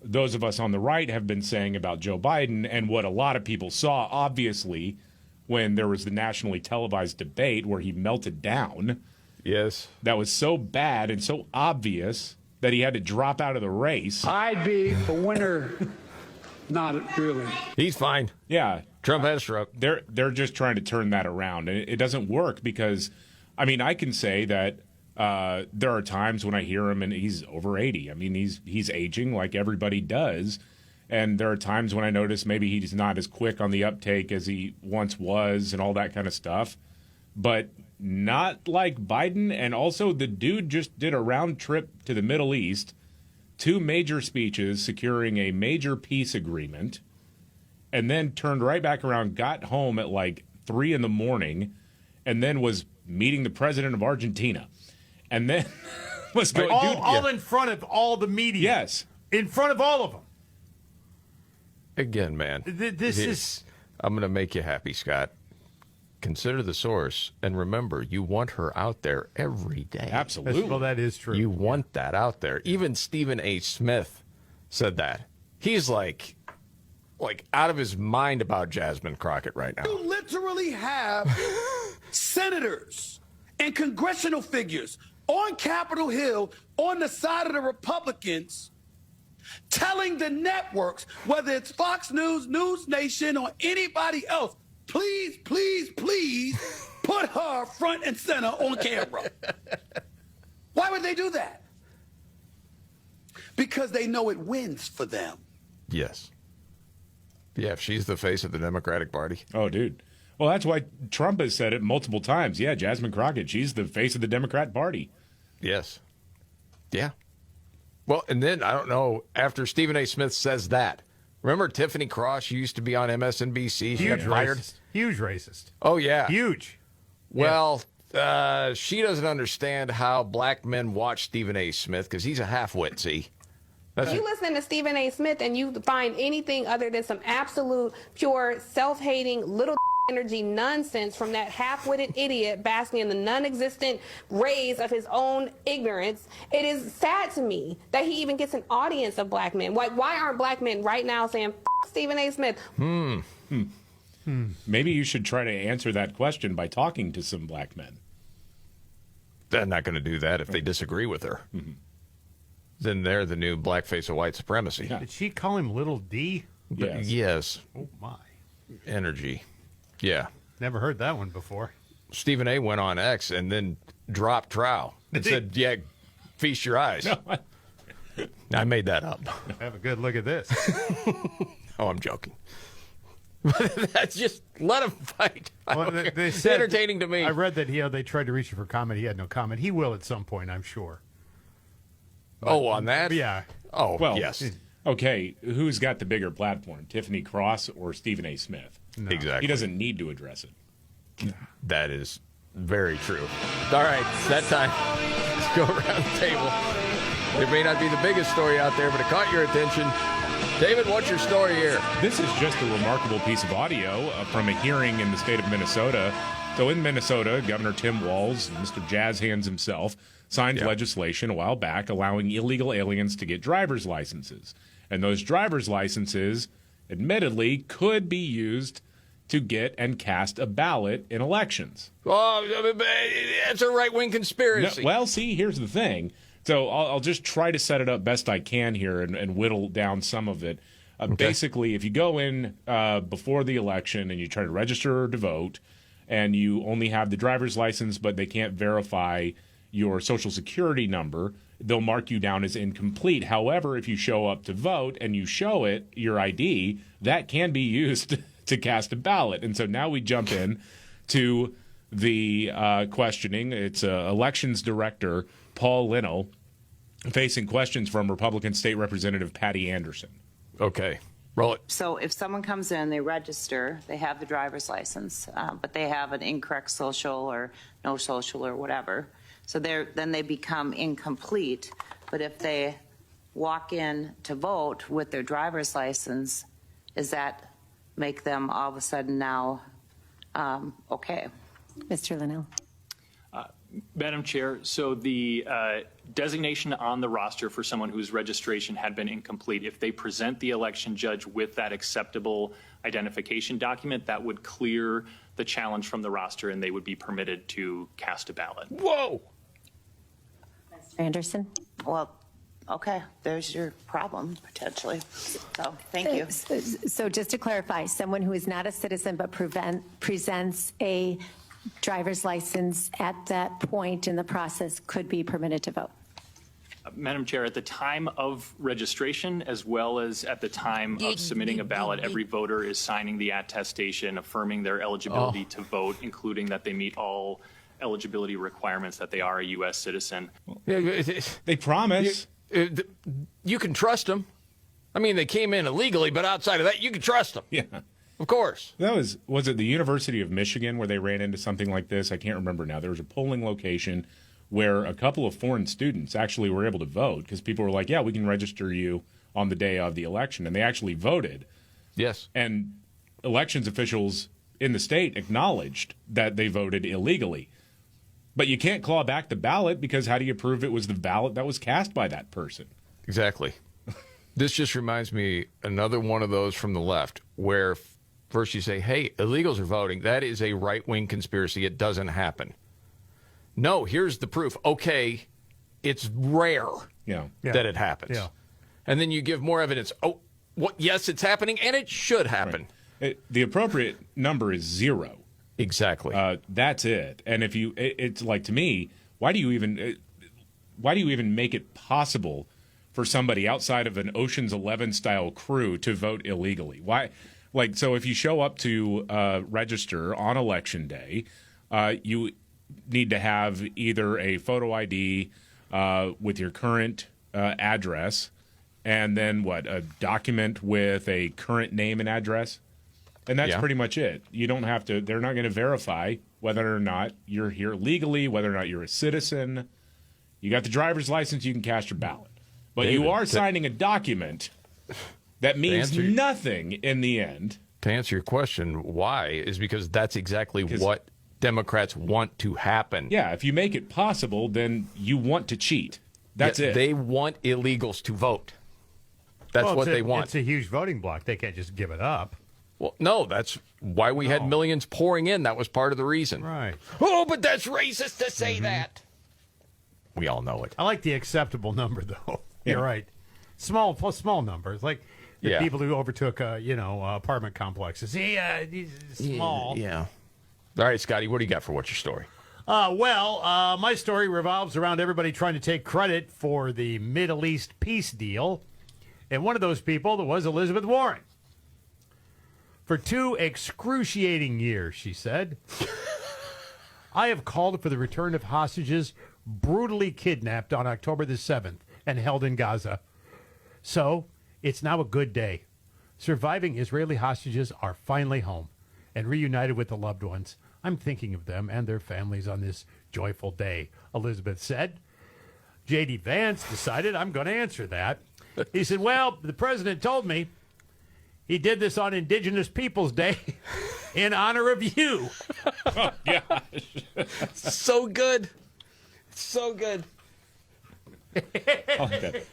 those of us on the right have been saying about Joe Biden and what a lot of people saw, obviously, when there was the nationally televised debate where he melted down. Yes. That was so bad and so obvious that he had to drop out of the race. I'd be a winner. Not really. He's fine. Yeah. Trump had a stroke. They're just trying to turn that around. And it doesn't work because, I mean, I can say that there are times when I hear him and he's over 80. I mean, he's aging like everybody does. And there are times when I notice maybe he's not as quick on the uptake as he once was and all that kind of stuff. But not like Biden. And also the dude just did a round trip to the Middle East, 2 major speeches securing a major peace agreement, and then turned right back around, got home at like 3 a.m, and then was meeting the president of Argentina. And then was going, all in front of all the media. Yes. In front of all of them. Again, man. This is... I'm going to make you happy, Scott. consider the source, and remember, you want her out there every day. Absolutely. Well, that is true. You want that out there. Even Stephen A. Smith said that. He's like out of his mind about Jasmine Crockett right now. You literally have senators and congressional figures on Capitol Hill on the side of the Republicans telling the networks, whether it's Fox News, News Nation, or anybody else, please, please, please put her front and center on camera. Why would they do that? Because they know it wins for them. Yes. Yeah, if she's the face of the Democratic Party. Oh, dude. Well, that's why Trump has said it multiple times. Yeah, Jasmine Crockett, she's the face of the Democrat Party. Yes. Yeah. Well, and then, I don't know, after Stephen A. Smith says that, remember Tiffany Cross? She used to be on MSNBC. She got fired. Racist. Huge racist. Oh, yeah. Huge. Well, she doesn't understand how black men watch Stephen A. Smith because he's a half-wit, see? If you listen to Stephen A. Smith and you find anything other than some absolute, pure, self-hating, little energy nonsense from that half-witted idiot basking in the non-existent rays of his own ignorance, it is sad to me that he even gets an audience of black men. Why aren't black men right now saying, F Stephen A. Smith? Maybe you should try to answer that question by talking to some black men. They're not going to do that if they disagree with her. Mm-hmm. Then they're the new blackface of white supremacy. Did she call him Little D? Yes. Oh, my. Energy. Yeah. Never heard that one before. Stephen A. went on X and then dropped Trow and said, yeah, feast your eyes. No, I made that up. Have a good look at this. Oh, I'm joking. That's just, let him fight. Well, It's entertaining to me. I read that they tried to reach him for comment. He had no comment. He will at some point, I'm sure. But, on that? Yeah. Oh, well, yes. Okay, who's got the bigger platform, Tiffany Cross or Stephen A. Smith? No. Exactly. He doesn't need to address it. That is very true. All right, it's that time. Let's go around the table. It may not be the biggest story out there, but it caught your attention. David, what's your story here? This is just a remarkable piece of audio from a hearing in the state of Minnesota. So in Minnesota, Governor Tim Walz, Mr. Jazz Hands himself, signed legislation a while back allowing illegal aliens to get driver's licenses. And those driver's licenses, admittedly, could be used to get and cast a ballot in elections. Oh, it's a right-wing conspiracy. No, well, see, here's the thing. So I'll just try to set it up best I can here and whittle down some of it. Basically, if you go in before the election and you try to register to vote and you only have the driver's license but they can't verify your Social Security number, they'll mark you down as incomplete. However, if you show up to vote and you show it, your ID, that can be used to cast a ballot. And so now we jump in to the questioning. It's Elections Director Paul Linnell facing questions from Republican State Representative Patty Anderson. Okay. Roll it. So if someone comes in, they register, they have the driver's license, but they have an incorrect social or no social or whatever. So then they become incomplete. But if they walk in to vote with their driver's license, does that make them all of a sudden now okay? Mr. Linnell. Madam Chair, so the designation on the roster for someone whose registration had been incomplete, if they present the election judge with that acceptable identification document, that would clear the challenge from the roster and they would be permitted to cast a ballot. Whoa! Mr. Anderson? Well, okay, there's your problem, potentially. So, thank you. So just to clarify, someone who is not a citizen but presents a driver's license at that point in the process could be permitted to vote. Madam Chair, at the time of registration, as well as at the time of submitting a ballot, every voter is signing the attestation affirming their eligibility to vote, including that they meet all eligibility requirements, that they are a U.S. citizen. They promise. You can trust them. I mean, they came in illegally, but outside of that, you can trust them. Yeah. Of course. That was it the University of Michigan where they ran into something like this? I can't remember now. There was a polling location where a couple of foreign students actually were able to vote because people were like, yeah, we can register you on the day of the election. And they actually voted. Yes. And elections officials in the state acknowledged that they voted illegally. But you can't claw back the ballot because how do you prove it was the ballot that was cast by that person? Exactly. This just reminds me another one of those from the left where first you say, hey, illegals are voting. That is a right-wing conspiracy. It doesn't happen. No, here's the proof. Okay, it's rare that it happens. Yeah. And then you give more evidence. Oh, what? Yes, it's happening, and it should happen. Right. The appropriate number is 0. Exactly. That's it. And if you, it's like, to me, why do you even make it possible for somebody outside of an Ocean's 11 style crew to vote illegally? Why? Like, so if you show up to register on election day, you need to have either a photo ID with your current address, and then a document with a current name and address. And that's pretty much it. You don't have to, they're not going to verify whether or not you're here legally, whether or not you're a citizen. You got the driver's license, you can cast your ballot. But David, you are signing a document that means nothing in the end. To answer your question, why, is because that's exactly what Democrats want to happen. Yeah, if you make it possible, then you want to cheat. That's it. They want illegals to vote. That's what they want. It's a huge voting block. They can't just give it up. Well, no, that's why we had millions pouring in. That was part of the reason. Right. Oh, but that's racist to say that. We all know it. I like the acceptable number, though. You're right. Small numbers, like the people who overtook, apartment complexes. Yeah, small. Yeah. All right, Scotty, what do you got for what's your story? My story revolves around everybody trying to take credit for the Middle East peace deal. And one of those people was Elizabeth Warren. For 2 excruciating years, she said, I have called for the return of hostages brutally kidnapped on October the 7th and held in Gaza. So it's now a good day. Surviving Israeli hostages are finally home and reunited with the loved ones. I'm thinking of them and their families on this joyful day, Elizabeth said. J.D. Vance decided I'm going to answer that. He said, well, the president told me he did this on Indigenous Peoples Day in honor of you. Oh, gosh. So good. So good.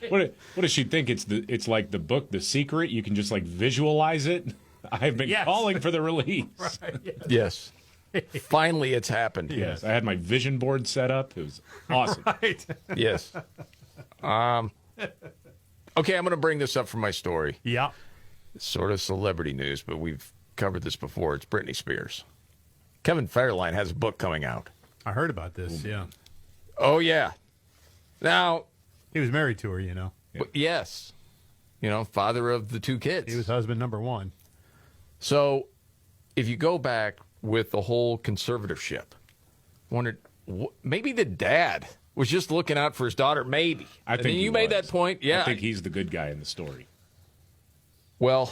What does she think? It's like the book The Secret? You can just visualize it? I've been calling for the release. Right, yes. Finally, it's happened. Yes. I had my vision board set up. It was awesome. Right. Yes. Okay, I'm going to bring this up for my story. Yeah. It's sort of celebrity news, but we've covered this before. It's Britney Spears. Kevin Federline has a book coming out. I heard about this, yeah. Oh, yeah. Now, he was married to her, Yes. Father of the 2 kids. He was husband number 1. So, if you go back with the whole conservatorship, wondered, maybe the dad was just looking out for his daughter, maybe. I think you made that point. Yeah. I think he's the good guy in the story. Well,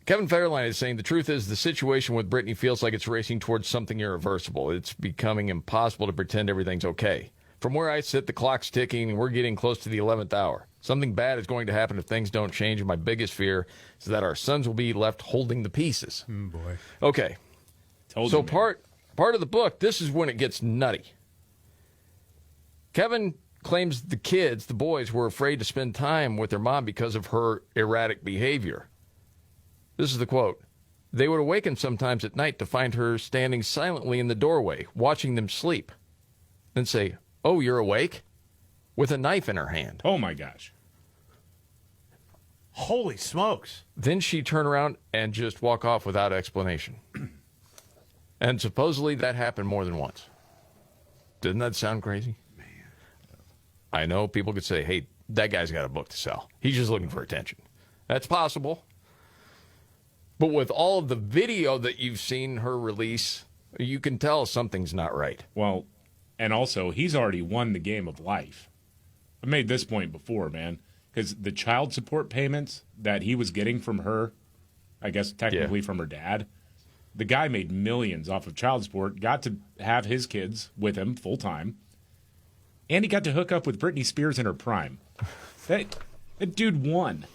Kevin Federline is saying the truth is the situation with Britney feels like it's racing towards something irreversible. It's becoming impossible to pretend everything's okay. From where I sit, the clock's ticking, and we're getting close to the 11th hour. Something bad is going to happen if things don't change, and my biggest fear is that our sons will be left holding the pieces. Boy. Okay. So part of the book, this is when it gets nutty. Kevin claims the kids, the boys, were afraid to spend time with their mom because of her erratic behavior. This is the quote. They would awaken sometimes at night to find her standing silently in the doorway, watching them sleep. Then say, "Oh, you're awake?" with a knife in her hand. Oh, my gosh. Holy smokes. Then she'd turn around and just walk off without explanation. And supposedly that happened more than once. Doesn't that sound crazy? Man. I know people could say, hey, that guy's got a book to sell. He's just looking for attention. That's possible. But with all of the video that you've seen her release, you can tell something's not right. Well, and also, he's already won the game of life. I made this point before, man, because the child support payments that he was getting from her, I guess technically from her dad, the guy made millions off of child support, got to have his kids with him full time, and he got to hook up with Britney Spears in her prime. That dude won.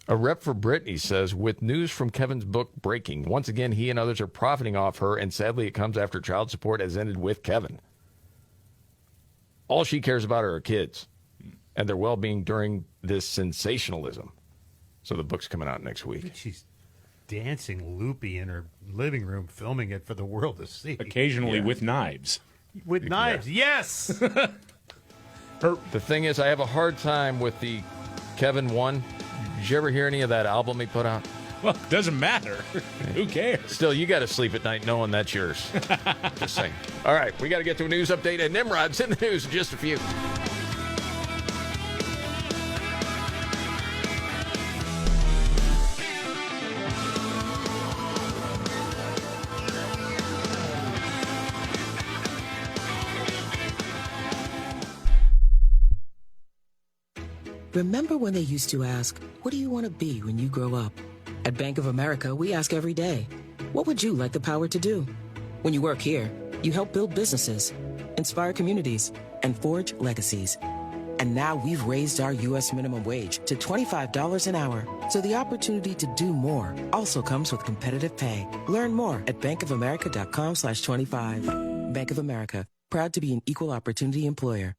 A rep for Britney says, with news from Kevin's book breaking, once again, he and others are profiting off her, and sadly, it comes after child support has ended with Kevin. All she cares about are her kids and their well-being during this sensationalism. So the book's coming out next week. She's dancing loopy in her living room, filming it for the world to see. Occasionally with knives. With knives, yes! The thing is, I have a hard time with the Kevin one. Did you ever hear any of that album he put out? Well, it doesn't matter. Who cares? Still, you got to sleep at night knowing that's yours. Just saying. All right, we got to get to a news update, and Nimrod's in the news in just a few. Remember when they used to ask, what do you want to be when you grow up? At Bank of America, we ask every day, what would you like the power to do? When you work here, you help build businesses, inspire communities, and forge legacies. And now we've raised our U.S. minimum wage to $25 an hour. So the opportunity to do more also comes with competitive pay. Learn more at bankofamerica.com/25. Bank of America, proud to be an equal opportunity employer.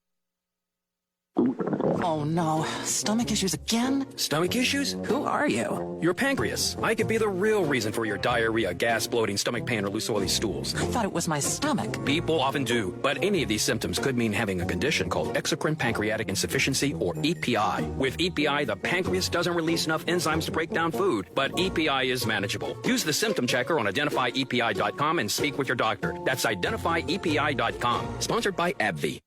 Oh no, stomach issues again? Stomach issues? Who are you? Your pancreas. I could be the real reason for your diarrhea, gas, bloating, stomach pain, or loose oily stools. I thought it was my stomach. People often do, but any of these symptoms could mean having a condition called exocrine pancreatic insufficiency, or EPI. With EPI, the pancreas doesn't release enough enzymes to break down food, but EPI is manageable. Use the symptom checker on identifyepi.com and speak with your doctor. That's identifyepi.com. Sponsored by AbbVie.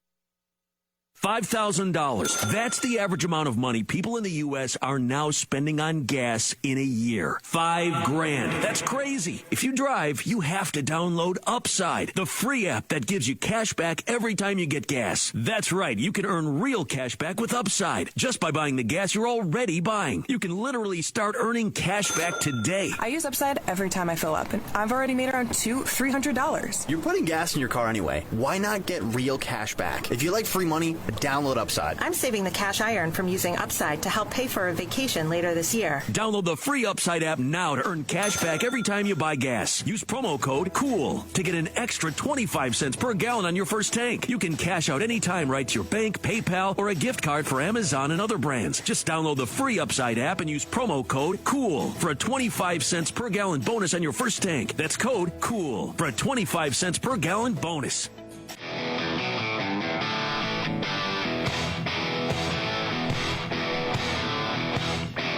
$5,000. That's the average amount of money people in the U.S. are now spending on gas in a year. $5,000. That's crazy. If you drive, you have to download Upside, the free app that gives you cash back every time you get gas. That's right. You can earn real cash back with Upside just by buying the gas you're already buying. You can literally start earning cash back today. I use Upside every time I fill up, and I've already made around $300. You're putting gas in your car anyway. Why not get real cash back? If you like free money, download Upside. I'm saving the cash I earn from using Upside to help pay for a vacation later this year. Download the free Upside app now to earn cash back every time you buy gas. Use promo code COOL to get an extra 25 cents per gallon on your first tank. You can cash out anytime right to your bank, PayPal, or a gift card for Amazon and other brands. Just download the free Upside app and use promo code COOL for a 25 cents per gallon bonus on your first tank. That's code COOL for a 25 cents per gallon bonus.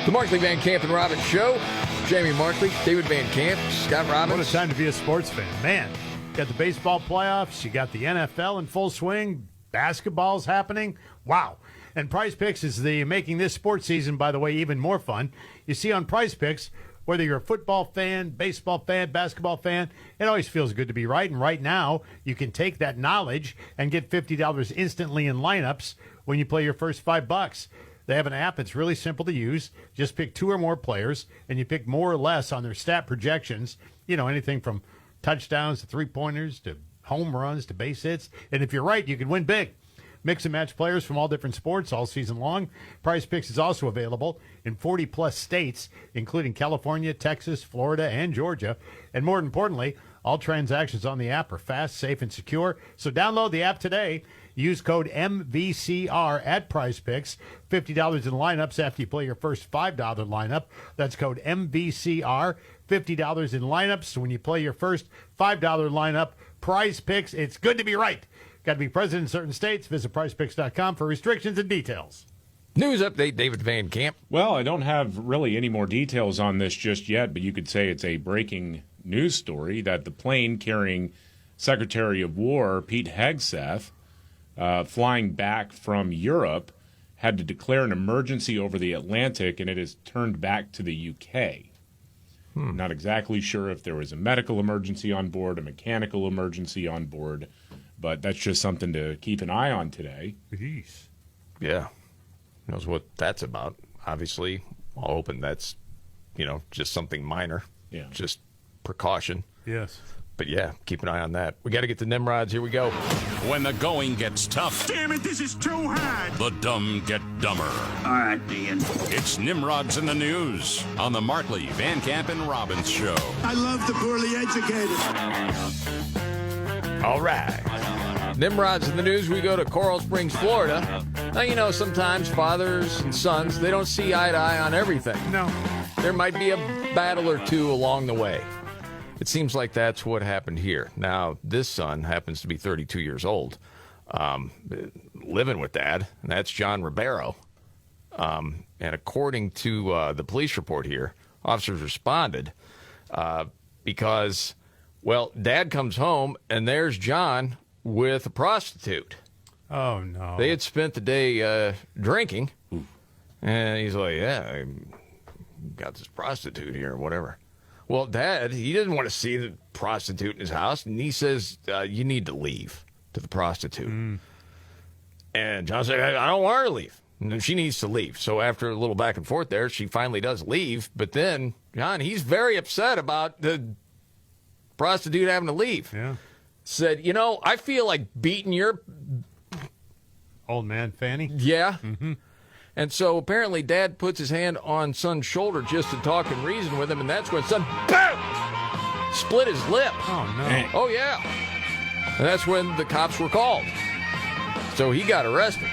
The Markley, Van Camp, and Robbins Show. Jamie Markley, David Van Camp, Scott Robbins. What a time to be a sports fan. Man, you got the baseball playoffs. You got the NFL in full swing. Basketball's happening. Wow. And Prize Picks is making this sports season, by the way, even more fun. You see on Prize Picks, whether you're a football fan, baseball fan, basketball fan, it always feels good to be right. And right now, you can take that knowledge and get $50 instantly in lineups when you play your first $5. They have an app that's really simple to use. Just pick 2 or more players, and you pick more or less on their stat projections. You know, anything from touchdowns to three-pointers to home runs to base hits. And if you're right, you can win big. Mix and match players from all different sports all season long. Prize Picks is also available in 40-plus states, including California, Texas, Florida, and Georgia. And more importantly, all transactions on the app are fast, safe, and secure. So download the app today. Use code MVCR at Prize Picks. $50 in lineups after you play your first $5 lineup. That's code MVCR. $50 in lineups when you play your first $5 lineup. Prize Picks. It's good to be right. Got to be present in certain states. Visit prizepicks.com for restrictions and details. News update, David Van Camp. Well, I don't have really any more details on this just yet, but you could say it's a breaking news story that the plane carrying Secretary of War Pete Hegseth, flying back from Europe, had to declare an emergency over the Atlantic, and it is turned back to the UK. Not exactly sure if there was a medical emergency on board, a mechanical emergency on board, but that's just something to keep an eye on today. Jeez. Yeah. Knows what that's about. Obviously, I'll hoping that's, just something minor. Yeah. Just precaution. Yes. But yeah, keep an eye on that. We got to get to Nimrods. Here we go. When the going gets tough. Damn it, this is too hard. The dumb get dumber. All right, Ian. It's Nimrods in the News on the Markley, Van Camp, and Robbins Show. I love the poorly educated. All right. Nimrods in the News, we go to Coral Springs, Florida. Now, you know, sometimes fathers and sons, they don't see eye to eye on everything. No. There might be a battle or two along the way. It seems like that's what happened here. Now, this son happens to be 32 years old, living with dad, and that's John Ribeiro. And according to the police report here, officers responded because, well, dad comes home, and there's John with a prostitute. Oh, no. They had spent the day drinking, and he's like, yeah, I got this prostitute here or whatever. Well, Dad, he didn't want to see the prostitute in his house, and he says, you need to leave to the prostitute. And John said, I don't want her to leave. And she needs to leave. So after a little back and forth there, she finally does leave. But then, John, he's very upset about the prostitute having to leave. Yeah. Said, you know, I feel like beating your... Old man Fanny? Yeah. Mm-hmm. And so apparently Dad puts his hand on Son's shoulder just to talk and reason with him, and that's when Son, BAM! Split his lip. Oh, no. Oh, yeah. And that's when the cops were called. So he got arrested.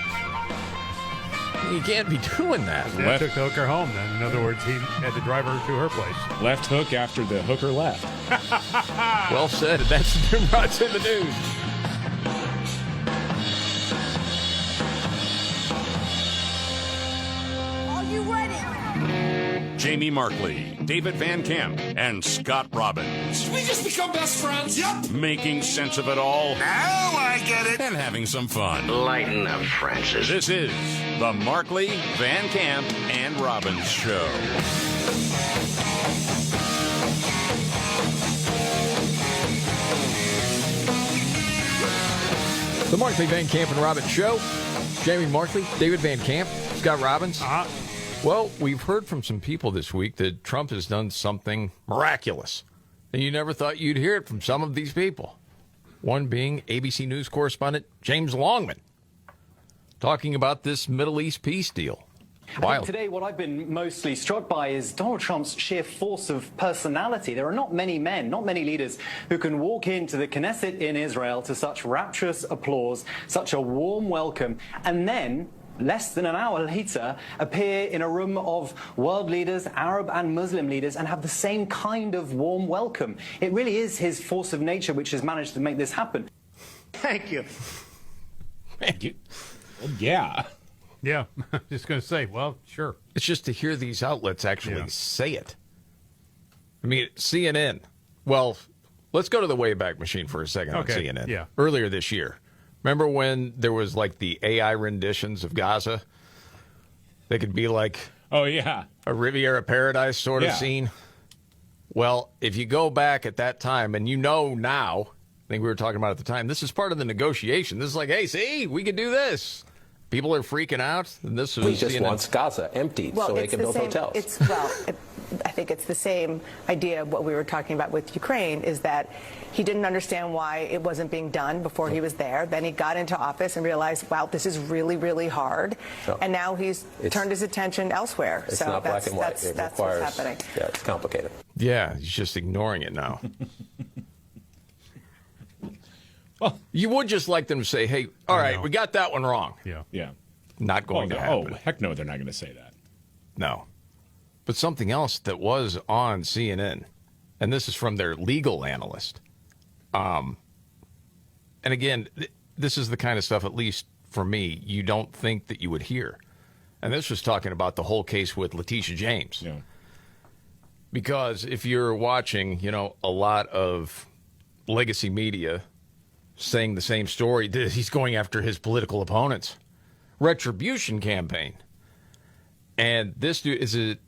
You can't be doing that. Dad took the hooker home then. In other words, he had to drive her to her place. Left hook after the hooker left. Well said. That's Nimrods in the News. Jamie Markley, David Van Camp, and Scott Robbins. Did we just become best friends? Yep. Making sense of it all. Now I get it. And having some fun. Lighten up, Francis. This is the Markley, Van Camp, and Robbins Show. The Markley, Van Camp, and Robbins Show. Jamie Markley, David Van Camp, Scott Robbins. Well, we've heard from some people this week that Trump has done something miraculous. And you never thought you'd hear it from some of these people. One being ABC News correspondent James Longman, talking about this Middle East peace deal. Wild. Today, what I've been mostly struck by is Donald Trump's sheer force of personality. There are not many men, not many leaders who can walk into the Knesset in Israel to such rapturous applause, such a warm welcome, and then less than an hour later, appear in a room of world leaders, Arab and Muslim leaders, and have the same kind of warm welcome. It really is his force of nature which has managed to make this happen. Thank you. Thank you. Well, yeah. Yeah, I'm just going to say, well, sure. It's just to hear these outlets actually say it. I mean, CNN. Well, let's go to the Wayback Machine for a second on CNN. Yeah. Earlier this year. Remember when there was like the AI renditions of Gaza? They could be like, oh yeah, a Riviera Paradise sort of scene. Well, if you go back at that time, and you know now, I think we were talking about at the time, this is part of the negotiation. This is like, hey, see, we could do this. People are freaking out. And this he just wants Gaza emptied so they can build hotels. I think it's the same idea of what we were talking about with Ukraine, is that he didn't understand why it wasn't being done before he was there. Then he got into office and realized, wow, this is really, really hard. And now he's turned his attention elsewhere. It's not black and white. It that's requires, what's happening. Yeah, it's complicated. Yeah, he's just ignoring it now. Well, you would just like them to say, hey, all right, we got that one wrong. Yeah. Yeah. Not going to happen. Oh, heck no, they're not going to say that. No. But something else that was on CNN, and this is from their legal analyst. And again, this is the kind of stuff, at least for me, you don't think that you would hear. And this was talking about the whole case with Letitia James. Yeah. Because if you're watching, you know, a lot of legacy media saying the same story, he's going after his political opponents. Retribution campaign. And this dude, is it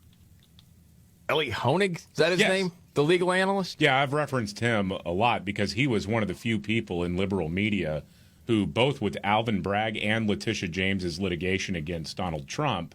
Elie Honig? Is that his name? The legal analyst? Yeah, I've referenced him a lot because he was one of the few people in liberal media who, both with Alvin Bragg and Letitia James's litigation against Donald Trump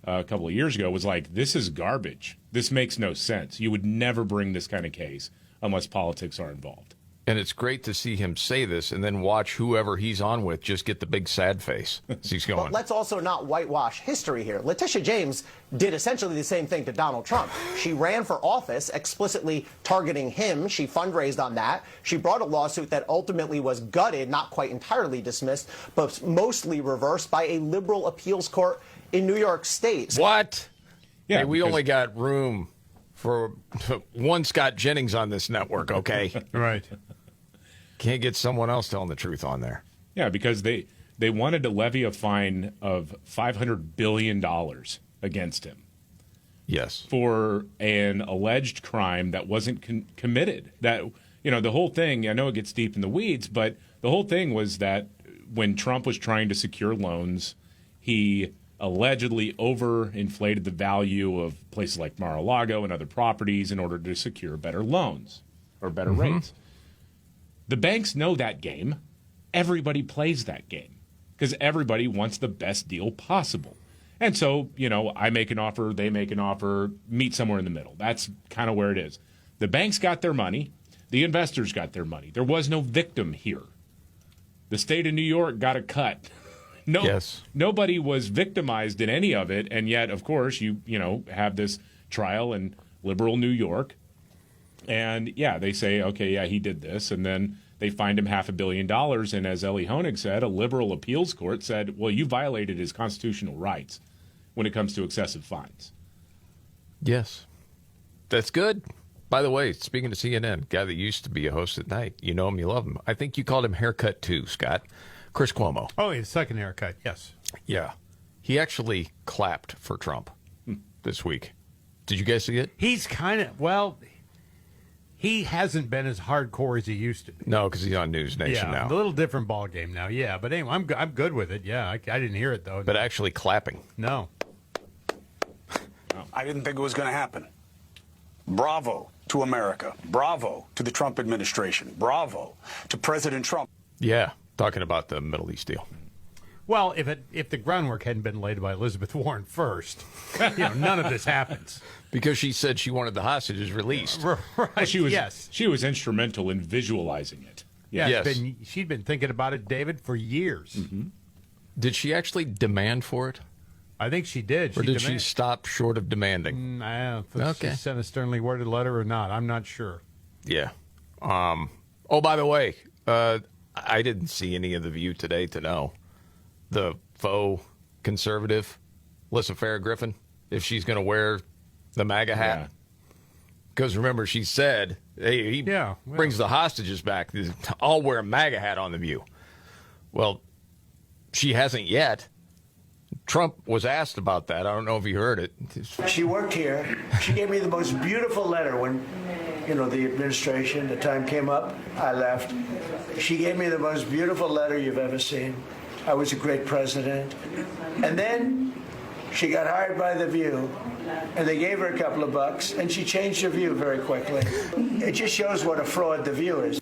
a couple of years ago, was like, this is garbage. This makes no sense. You would never bring this kind of case unless politics are involved. And it's great to see him say this and then watch whoever he's on with just get the big sad face as he's going. But let's also not whitewash history here. Letitia James did essentially the same thing to Donald Trump. She ran for office explicitly targeting him. She fundraised on that. She brought a lawsuit that ultimately was gutted, not quite entirely dismissed, but mostly reversed by a liberal appeals court in New York State. What? Yeah, hey, we only got room for one Scott Jennings on this network, okay? Right. Can't get someone else telling the truth on there. Yeah, because they wanted to levy a fine of $500 billion against him. Yes. For an alleged crime that wasn't committed. That, the whole thing, I know it gets deep in the weeds, but the whole thing was that when Trump was trying to secure loans, he allegedly overinflated the value of places like Mar-a-Lago and other properties in order to secure better loans or better rates. The banks know that game. Everybody plays that game because everybody wants the best deal possible. And so, I make an offer, they make an offer, meet somewhere in the middle. That's kind of where it is. The banks got their money. The investors got their money. There was no victim here. The state of New York got a cut. Nobody was victimized in any of it, and yet, of course, you have this trial in liberal New York, and they say, okay, he did this, and then they fined him $500 million, and as Ellie Honig said, a liberal appeals court said, well, you violated his constitutional rights when it comes to excessive fines. Yes, that's good. By the way, speaking to CNN, guy that used to be a host at night, you know him, you love him. I think you called him Haircut too, Scott. Chris Cuomo. Oh, his second haircut, yes. Yeah. He actually clapped for Trump this week. Did you guys see it? He's he hasn't been as hardcore as he used to be. No, because he's on News Nation now. A little different ball game now, yeah. But anyway, I'm good with it, yeah. I didn't hear it, though. But actually clapping. No. I didn't think it was going to happen. Bravo to America. Bravo to the Trump administration. Bravo to President Trump. Yeah. Talking about the Middle East deal. Well, if the groundwork hadn't been laid by Elizabeth Warren first, none of this happens. Because she said she wanted the hostages released. Right. Well, she was instrumental in visualizing it. Yeah. Yes. She'd been thinking about it, David, for years. Mm-hmm. Did she actually demand for it? I think she did. Or did she stop short of demanding? I don't know if she sent a sternly worded letter or not. I'm not sure. Yeah. Oh, by the way, I didn't see any of The View today to know the faux conservative, Alyssa Farah Griffin, if she's going to wear the MAGA hat. Because remember, she said, hey, he brings the hostages back. I'll wear a MAGA hat on The View. Well, she hasn't yet. Trump was asked about that. I don't know if you heard it. She worked here. She gave me the most beautiful letter when, the administration, the time came up. I left. She gave me the most beautiful letter you've ever seen. I was a great president. And then she got hired by The View, and they gave her a couple of bucks, and she changed her view very quickly. It just shows what a fraud The View is.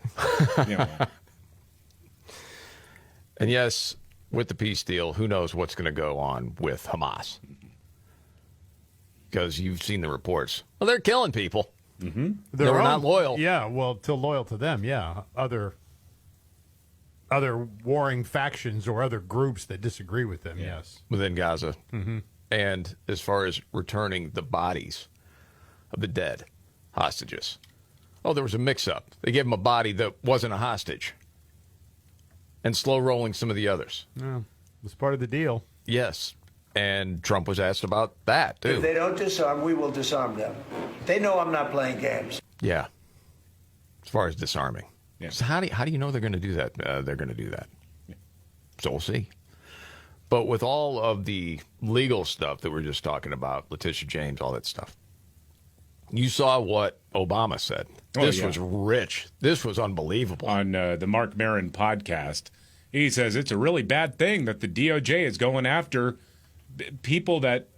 And yes, with the peace deal, who knows what's going to go on with Hamas? Because you've seen the reports. Well, they're killing people. Mm-hmm. They're not loyal. Yeah, well, loyal to them, yeah. Other warring factions or other groups that disagree with them, yes. Within Gaza. Mm-hmm. And as far as returning the bodies of the dead hostages. Oh, there was a mix-up. They gave them a body that wasn't a hostage. And slow-rolling some of the others. Yeah, it was part of the deal. Yes. And Trump was asked about that, too. If they don't disarm, we will disarm them. They know I'm not playing games. Yeah. As far as disarming. Yeah. So how do you know they're going to do that? They're going to do that. Yeah. So we'll see. But with all of the legal stuff that we're just talking about, Letitia James, all that stuff, you saw what Obama said. This was rich. This was unbelievable. On the Mark Maron podcast, he says it's a really bad thing that the DOJ is going after people that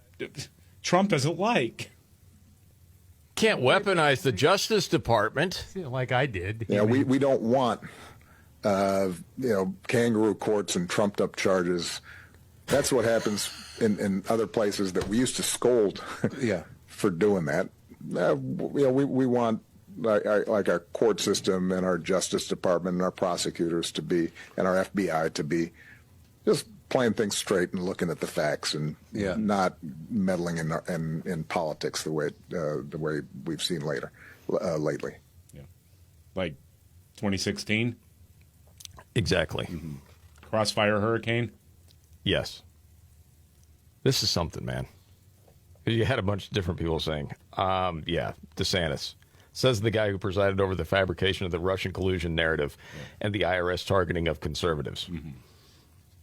Trump doesn't like. Can't weaponize the Justice Department. Like I did. Yeah, we don't want, kangaroo courts and trumped up charges. That's what happens in other places that we used to scold for doing that. We want like our court system and our Justice Department and our prosecutors to be, and our FBI to be, just playing things straight and looking at the facts and not meddling in politics the way we've seen lately. Yeah. Like 2016? Exactly. Mm-hmm. Crossfire hurricane? Yes. This is something, man. You had a bunch of different people saying, DeSantis. Says the guy who presided over the fabrication of the Russian collusion narrative and the IRS targeting of conservatives. Mm-hmm.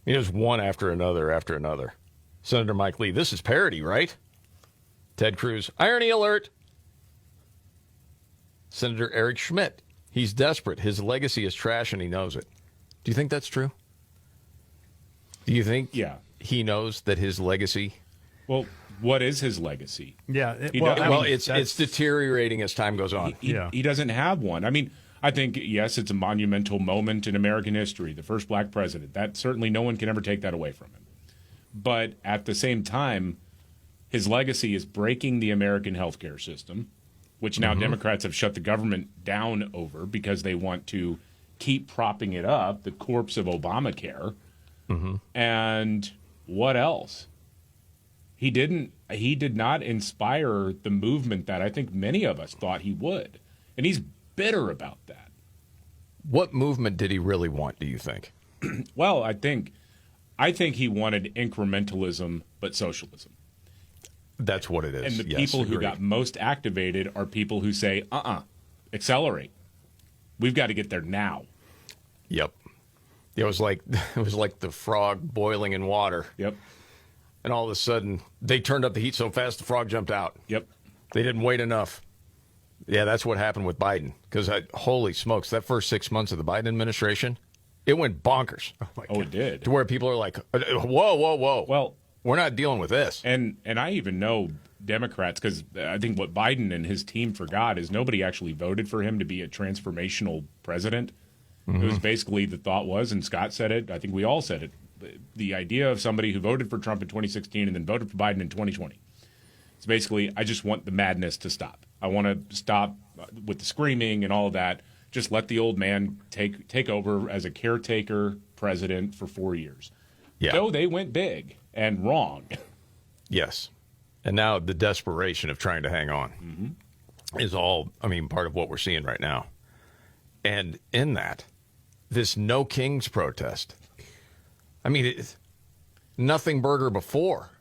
Here's one after another. Senator Mike Lee, this is parody, right? Ted Cruz, irony alert. Senator Eric Schmidt, he's desperate. His legacy is trash and he knows it. Do you think that's true? Do you think he knows that his legacy... Well, what is his legacy? Yeah. It's deteriorating as time goes on. He doesn't have one. I mean, I think, yes, it's a monumental moment in American history, the first black president. That certainly no one can ever take that away from him. But at the same time, his legacy is breaking the American healthcare system, which now Democrats have shut the government down over because they want to keep propping it up, the corpse of Obamacare. And what else? He did not inspire the movement that I think many of us thought he would. And he's bitter about that. What movement did he really want, do you think? Well, I think he wanted incrementalism but socialism. That's what it is. And the people who got most activated are people who say, accelerate. We've got to get there now. Yep. It was like the frog boiling in water. Yep. And all of a sudden, they turned up the heat so fast the frog jumped out. Yep. They didn't wait enough. Yeah, that's what happened with Biden. Because, holy smokes, that first 6 months of the Biden administration, it went bonkers. Oh, it did. To where people are like, whoa. Well, we're not dealing with this. And I even know Democrats, because I think what Biden and his team forgot is nobody actually voted for him to be a transformational president. It was basically the thought was, and Scott said it, I think we all said it, the idea of somebody who voted for Trump in 2016 and then voted for Biden in 2020. It's basically, I just want the madness to stop. I want to stop with the screaming and all of that. Just let the old man take over as a caretaker president for 4 years. Yeah. So they went big and wrong. Yes. And now the desperation of trying to hang on is all, part of what we're seeing right now. And in that, this No Kings protest, it's nothing burger before.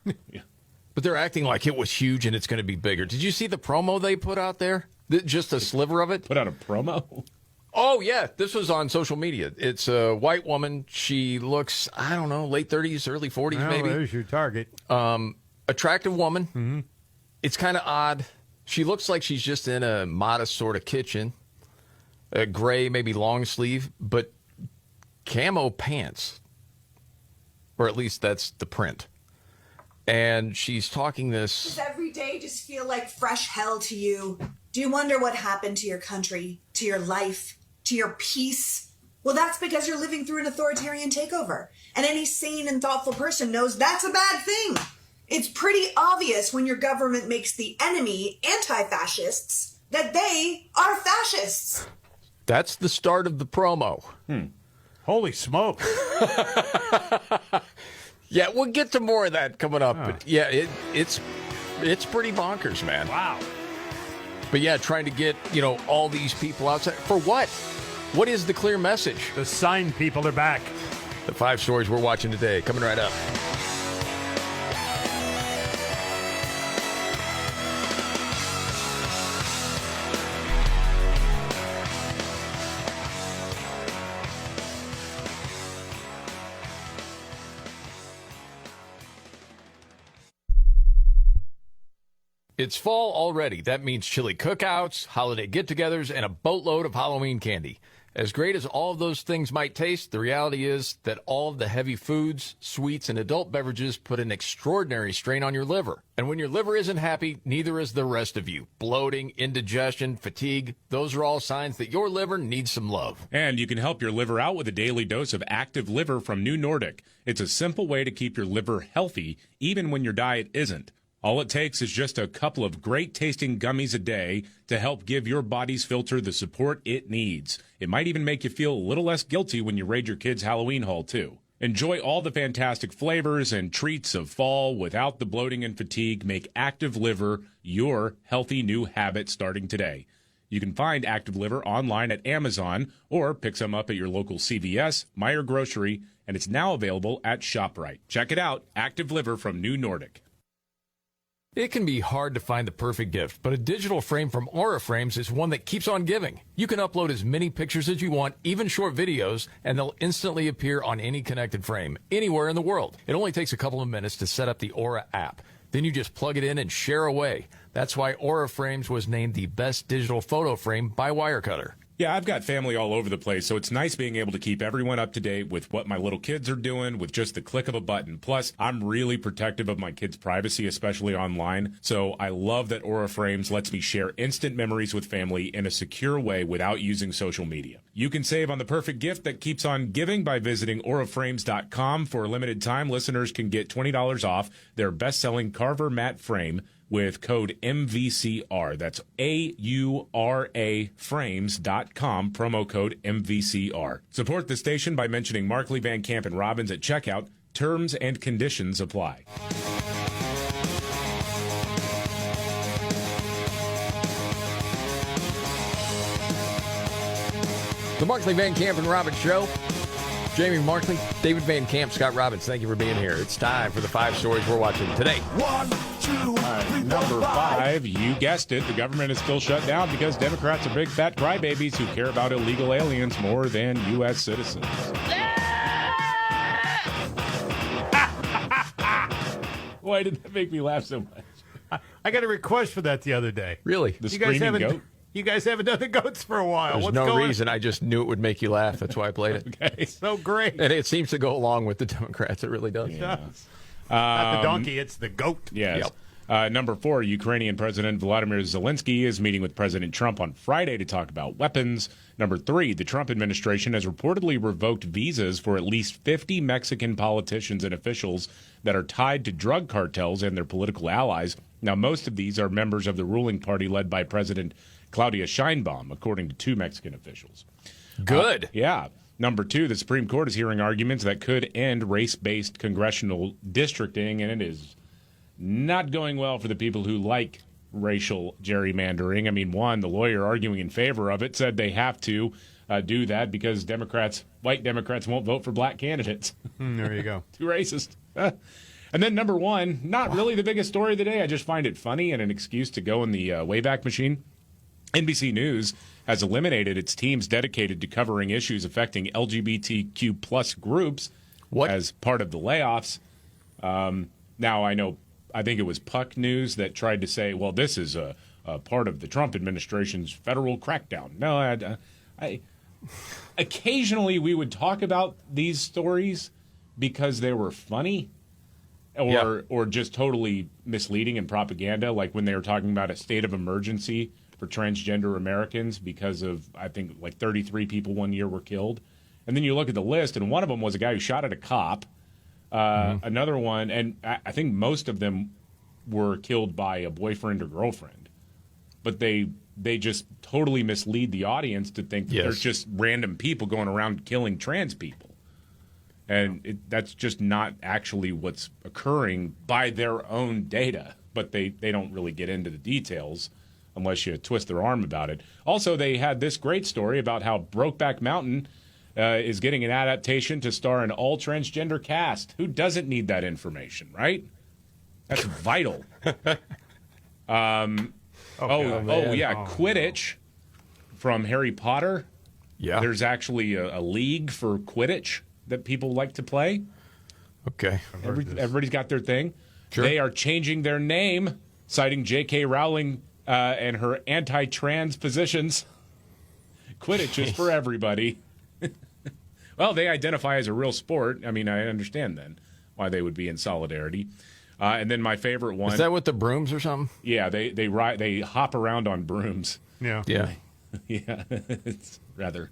But they're acting like it was huge and it's going to be bigger. Did you see the promo they put out there? Just a sliver of it? Put out a promo? Oh, yeah. This was on social media. It's a white woman. She looks, I don't know, late 30s, early 40s maybe. There's your target. Attractive woman. It's kind of odd. She looks like she's just in a modest sort of kitchen. A gray, maybe long sleeve, but camo pants. Or at least that's the print. And she's talking this. Does every day just feel like fresh hell to you? Do you wonder what happened to your country, to your life, to your peace? Well, that's because you're living through an authoritarian takeover. And any sane and thoughtful person knows that's a bad thing. It's pretty obvious when your government makes the enemy anti-fascists that they are fascists. That's the start of the promo. Holy smoke. Yeah, we'll get to more of that coming up. But yeah, it's pretty bonkers, man. Wow. But yeah, trying to get, all these people outside. For what? What is the clear message? The sign people are back. The 5 stories we're watching today, coming right up. It's fall already. That means chili cookouts, holiday get-togethers, and a boatload of Halloween candy. As great as all of those things might taste, the reality is that all of the heavy foods, sweets, and adult beverages put an extraordinary strain on your liver. And when your liver isn't happy, neither is the rest of you. Bloating, indigestion, fatigue, those are all signs that your liver needs some love. And you can help your liver out with a daily dose of Active Liver from New Nordic. It's a simple way to keep your liver healthy, even when your diet isn't. All it takes is just a couple of great-tasting gummies a day to help give your body's filter the support it needs. It might even make you feel a little less guilty when you raid your kids' Halloween haul, too. Enjoy all the fantastic flavors and treats of fall without the bloating and fatigue. Make Active Liver your healthy new habit starting today. You can find Active Liver online at Amazon or pick some up at your local CVS, Meijer Grocery, and it's now available at ShopRite. Check it out, Active Liver from New Nordic. It can be hard to find the perfect gift, but a digital frame from Aura Frames is one that keeps on giving. You can upload as many pictures as you want, even short videos, and they'll instantly appear on any connected frame, anywhere in the world. It only takes a couple of minutes to set up the Aura app. Then you just plug it in and share away. That's why Aura Frames was named the best digital photo frame by Wirecutter. Yeah, I've got family all over the place, so it's nice being able to keep everyone up to date with what my little kids are doing with just the click of a button. Plus, I'm really protective of my kids' privacy, especially online. So I love that Aura Frames lets me share instant memories with family in a secure way without using social media. You can save on the perfect gift that keeps on giving by visiting auraframes.com. For a limited time, listeners can get $20 off their best-selling Carver matte frame with code MVCR. That's AURA frames.com, promo code MVCR. Support the station by mentioning Markley, Van Camp, and Robbins at checkout. Terms and conditions apply. The Markley, Van Camp, and Robbins Show. Jamie Markley, David Van Camp, Scott Robbins, thank you for being here. It's time for the 5 stories we're watching today. 1, 2, 3, Number 5, you guessed it, the government is still shut down because Democrats are big fat crybabies who care about illegal aliens more than U.S. citizens. Why did that make me laugh so much? I got a request for that the other day. Really? The screaming goat? You guys haven't done the goats for a while. There's What's no going reason. I just knew it would make you laugh. That's why I played it. Okay. So great. And it seems to go along with the Democrats. It really does. Yeah. Not the donkey, it's the goat. Yes. Yep. Number 4, Ukrainian President Vladimir Zelensky is meeting with President Trump on Friday to talk about weapons. Number 3, the Trump administration has reportedly revoked visas for at least 50 Mexican politicians and officials that are tied to drug cartels and their political allies. Now, most of these are members of the ruling party led by President Claudia Sheinbaum, according to 2 Mexican officials. Good. Yeah. Number 2, the Supreme Court is hearing arguments that could end race-based congressional districting, and it is not going well for the people who like racial gerrymandering. I mean, one, the lawyer arguing in favor of it said they have to do that because white Democrats won't vote for black candidates. There you go. Too racist. And then number 1, not really the biggest story of the day. I just find it funny and an excuse to go in the Wayback Machine. NBC News has eliminated its teams dedicated to covering issues affecting LGBTQ plus groups as part of the layoffs. Now, I think it was Puck News that tried to say, well, this is a part of the Trump administration's federal crackdown. No, occasionally we would talk about these stories because they were funny or just totally misleading and propaganda, like when they were talking about a state of emergency for transgender Americans because of, I think, like 33 people one year were killed. And then you look at the list, and one of them was a guy who shot at a cop. Another one, and I think most of them were killed by a boyfriend or girlfriend. But they just totally mislead the audience to think that there's just random people going around killing trans people. And that's just not actually what's occurring by their own data. But they don't really get into the details unless you twist their arm about it. Also, they had this great story about how Brokeback Mountain is getting an adaptation to star an all-transgender cast. Who doesn't need that information, right? That's vital. Quidditch from Harry Potter. Yeah. There's actually a league for Quidditch that people like to play. Okay. Everybody's got their thing. Sure. They are changing their name, citing J.K. Rowling and her anti-trans positions. Quidditch is for everybody. Well, they identify as a real sport. I mean, I understand then why they would be in solidarity. And then my favorite one. Is that with the brooms or something? Yeah, they hop around on brooms. Yeah. Yeah. Yeah. It's rather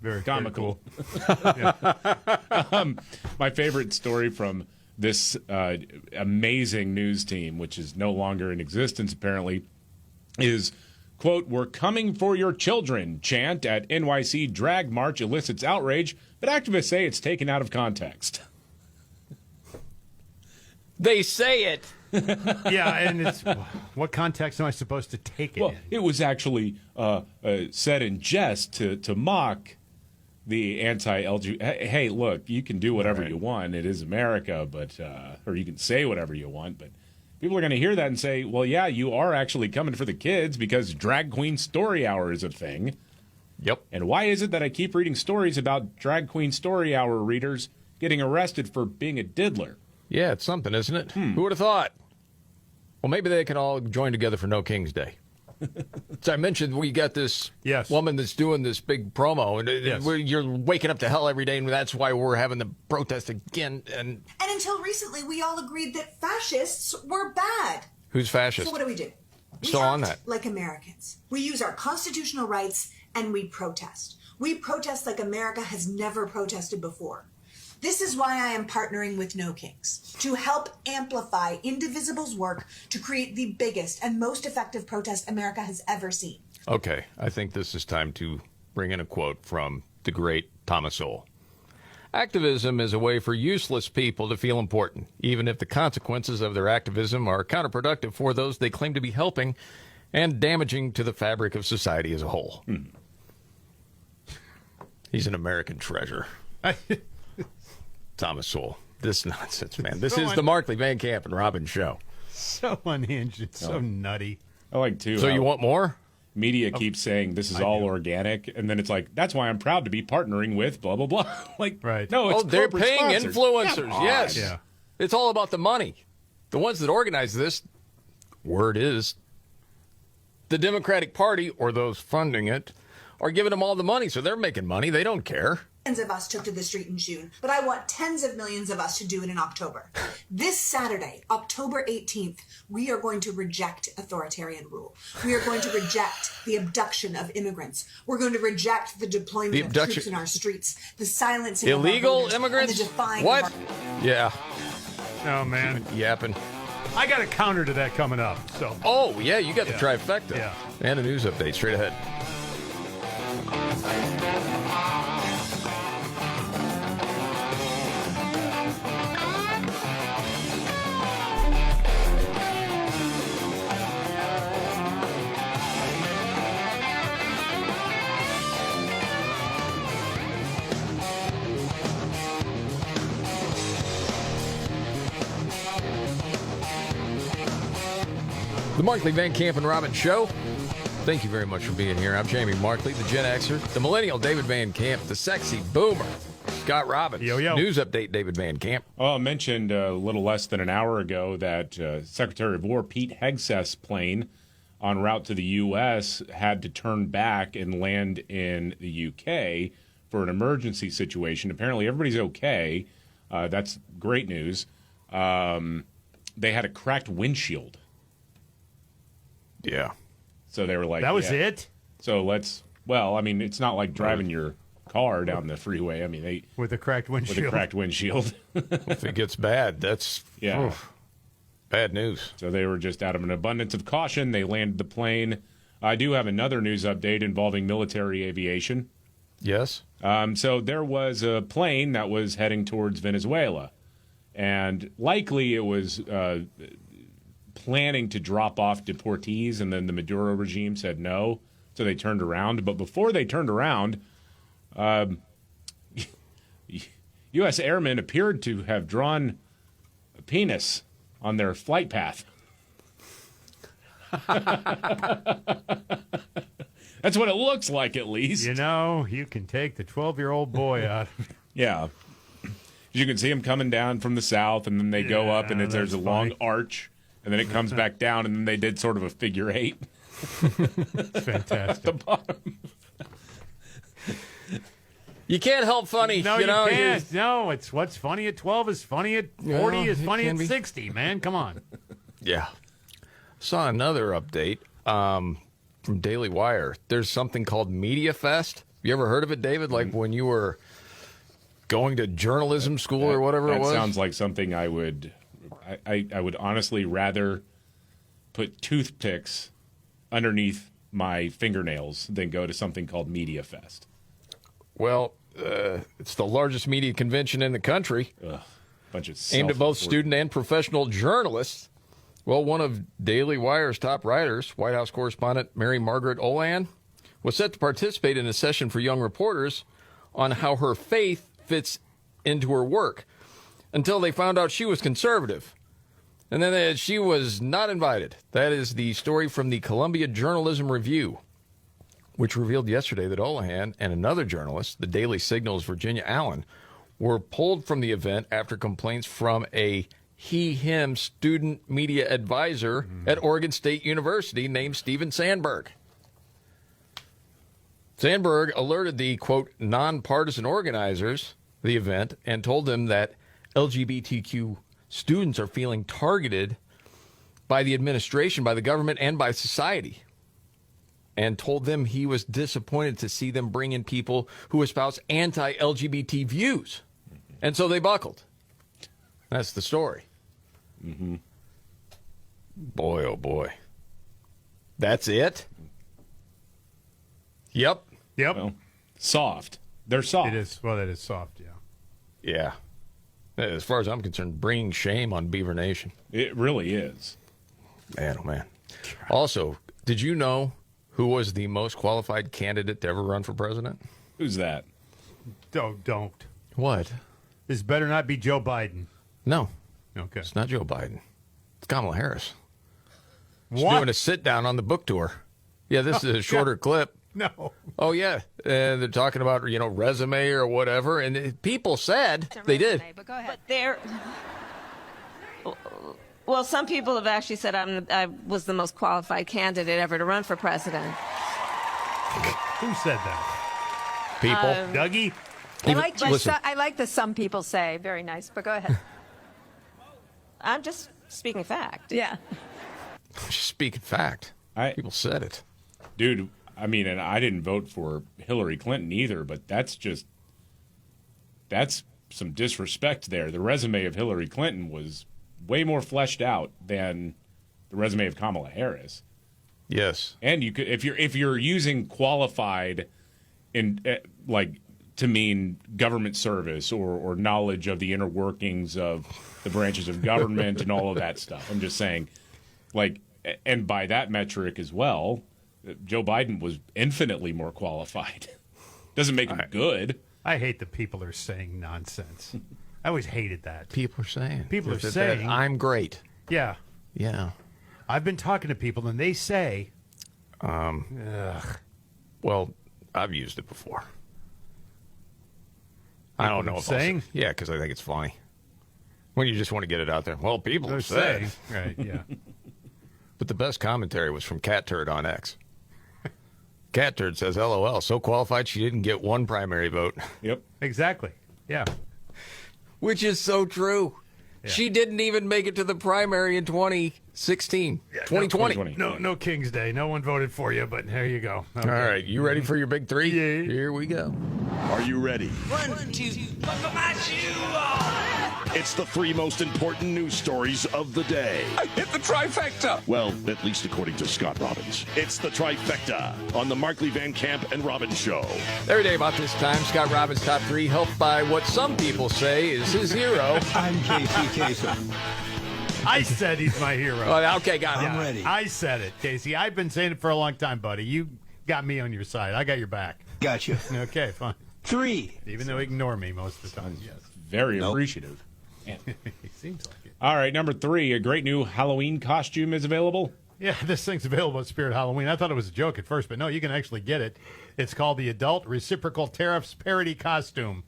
very comical. Very cool. My favorite story from this amazing news team, which is no longer in existence apparently, is, quote, "We're coming for your children" chant at NYC drag march elicits outrage, but activists say it's taken out of context. They say it. Yeah, and it's what context am I supposed to take it Well, in? it was actually said in jest to mock the anti-LGBT. Hey, look, you can do whatever you want. It is America, but or you can say whatever you want, but people are going to hear that and say, well, yeah, you are actually coming for the kids because Drag Queen Story Hour is a thing. Yep. And why is it that I keep reading stories about Drag Queen Story Hour readers getting arrested for being a diddler? Yeah, it's something, isn't it? Who would have thought? Well, maybe they can all join together for No King's Day. So I mentioned we got this woman that's doing this big promo, and you're waking up to hell every day, and that's why we're having the protest again. And until recently, we all agreed that fascists were bad. Who's fascist? So what do? We Still on act that. like Americans. We use our constitutional rights, and we protest. We protest like America has never protested before. This is why I am partnering with No Kings, to help amplify Indivisible's work to create the biggest and most effective protest America has ever seen. Okay, I think this is time to bring in a quote from the great Thomas Sowell. Activism is a way for useless people to feel important, even if the consequences of their activism are counterproductive for those they claim to be helping and damaging to the fabric of society as a whole. He's an American treasure. Thomas Sowell. This nonsense, man. This is the Markley, Van Camp, and Robbins show. So unhinged. It's so nutty. I like, too. So you want more? Media keeps saying this is all organic, and then it's like, that's why I'm proud to be partnering with blah, blah, blah. Like, no, it's they're corporate paying sponsors. influencers. Come on. Yes. Yeah. It's all about the money. The ones that organize this, word is, the Democratic Party, or those funding it, are giving them all the money, so they're making money. They don't care. Millions of us took to the street in June, but I want tens of millions of us to do it in October. This Saturday, October 18th, we are going to reject authoritarian rule. We are going to reject the abduction of immigrants. We're going to reject the deployment of troops in our streets, the silencing illegal of our immigrants. and the defying What? of our... Yeah. Oh man, yapping. I got a counter to that coming up. So. Oh yeah, you got the trifecta. Yeah. And a news update straight ahead. The Markley, Van Camp, and Robbins Show. Thank you very much for being here. I'm Jamie Markley, the Gen Xer, the Millennial David Van Camp, the Sexy Boomer Scott Robbins. Yo. News update, David Van Camp. Well, I mentioned a little less than an hour ago that Secretary of War Pete Hegseth's plane en route to the U.S. had to turn back and land in the U.K. for an emergency situation. Apparently, everybody's okay. That's great news. They had a cracked windshield. Yeah. So they were like, that was it? So it's not like driving your car down the freeway. I mean, with a cracked windshield. With a cracked windshield. If it gets bad, that's bad news. So they were just out of an abundance of caution. They landed the plane. I do have another news update involving military aviation. Yes. So there was a plane that was heading towards Venezuela, and likely it was planning to drop off deportees, and then the Maduro regime said no, so they turned around. But before they turned around, U.S. airmen appeared to have drawn a penis on their flight path. That's what it looks like, at least. You know, you can take the 12-year-old boy out of it. Yeah. You can see them coming down from the south, and then they go up, and there's a long arch, and then it comes back down, and then they did sort of a figure eight. Fantastic. At the bottom. You can't help funny. No, you can't. No, it's what's funny at 12 is funny at 40 is funny at 60, man. Come on. Yeah. Saw another update from Daily Wire. There's something called Media Fest. You ever heard of it, David? Like when you were going to journalism school or whatever it was. That sounds like something I would honestly rather put toothpicks underneath my fingernails than go to something called Media Fest. Well, it's the largest media convention in the country. Bunch of aimed at both student and professional journalists. Well, one of Daily Wire's top writers, White House correspondent Mary Margaret Olan, was set to participate in a session for young reporters on how her faith fits into her work until they found out she was conservative. And then she was not invited. That is the story from the Columbia Journalism Review, which revealed yesterday that Olahan and another journalist, the Daily Signal's Virginia Allen, were pulled from the event after complaints from a him student media advisor at Oregon State University named Steven Sandberg. Sandberg alerted the, quote, nonpartisan organizers of the event and told them that LGBTQ students are feeling targeted by the administration, by the government, and by society, and told them he was disappointed to see them bring in people who espouse anti-LGBT views. And so they buckled. That's the story. Mm-hmm. Boy, oh boy. That's it? Yep. Well, soft. They're soft. It is. Well, that is soft, yeah. Yeah. As far as I'm concerned, bringing shame on Beaver Nation. It really is. Man, oh man. Also, did you know who was the most qualified candidate to ever run for president? Who's that? Don't. What? This better not be Joe Biden. No. Okay. It's not Joe Biden. It's Kamala Harris. She's What? doing a sit-down on the book tour. Yeah, this is a shorter clip. No. Oh, yeah. They're talking about, resume or whatever. And people said they did. But go ahead. Well, some people have actually said I was the most qualified candidate ever to run for president. Who said that? People. Dougie? I like the some people say. Very nice, but go ahead. I'm just speaking fact. Yeah. Just speaking fact. People said it. Dude, I mean, and I didn't vote for Hillary Clinton either, but that's some disrespect there. The resume of Hillary Clinton was way more fleshed out than the resume of Kamala Harris. Yes. And you could, if you're using qualified in to mean government service or knowledge of the inner workings of the branches of government and all of that stuff. I'm just saying, and by that metric as well, Joe Biden was infinitely more qualified. Doesn't make him good. I hate that people are saying nonsense. I always hated that. People are saying. People are saying. That I'm great. Yeah. Yeah. I've been talking to people, and they say. Well, I've used it before. I don't know if saying? Yeah, because I think it's funny. When you just want to get it out there. Well, people are saying. saying. Right, yeah. But the best commentary was from Cat Turd on X. Cat Turd says, LOL, so qualified she didn't get one primary vote. Yep. Exactly. Yeah. Which is so true. Yeah. She didn't even make it to the primary in 2016. 2020. No King's Day. No one voted for you, but there you go. Okay. All right. You ready for your big three? Yeah. Here we go. Are you ready? 1, 2, buckle my shoe on. It's the 3 most important news stories of the day. I hit the trifecta. Well, at least according to Scott Robbins. It's the trifecta on the Markley, Van Camp, and Robbins Show. Every day about this time, Scott Robbins' top 3, helped by what some people say is his hero. I'm Casey Kasem. I said he's my hero. Oh, okay, got it. I'm ready. I said it, Casey. I've been saying it for a long time, buddy. You got me on your side. I got your back. Gotcha. Okay, fine. 3. Even though he ignore me most of the time. Yes. Very appreciative. He seems like it. All right, number 3, a great new Halloween costume is available. Yeah, this thing's available at Spirit Halloween. I thought it was a joke at first, but no, you can actually get it. It's called the Adult Reciprocal Tariffs Parody Costume.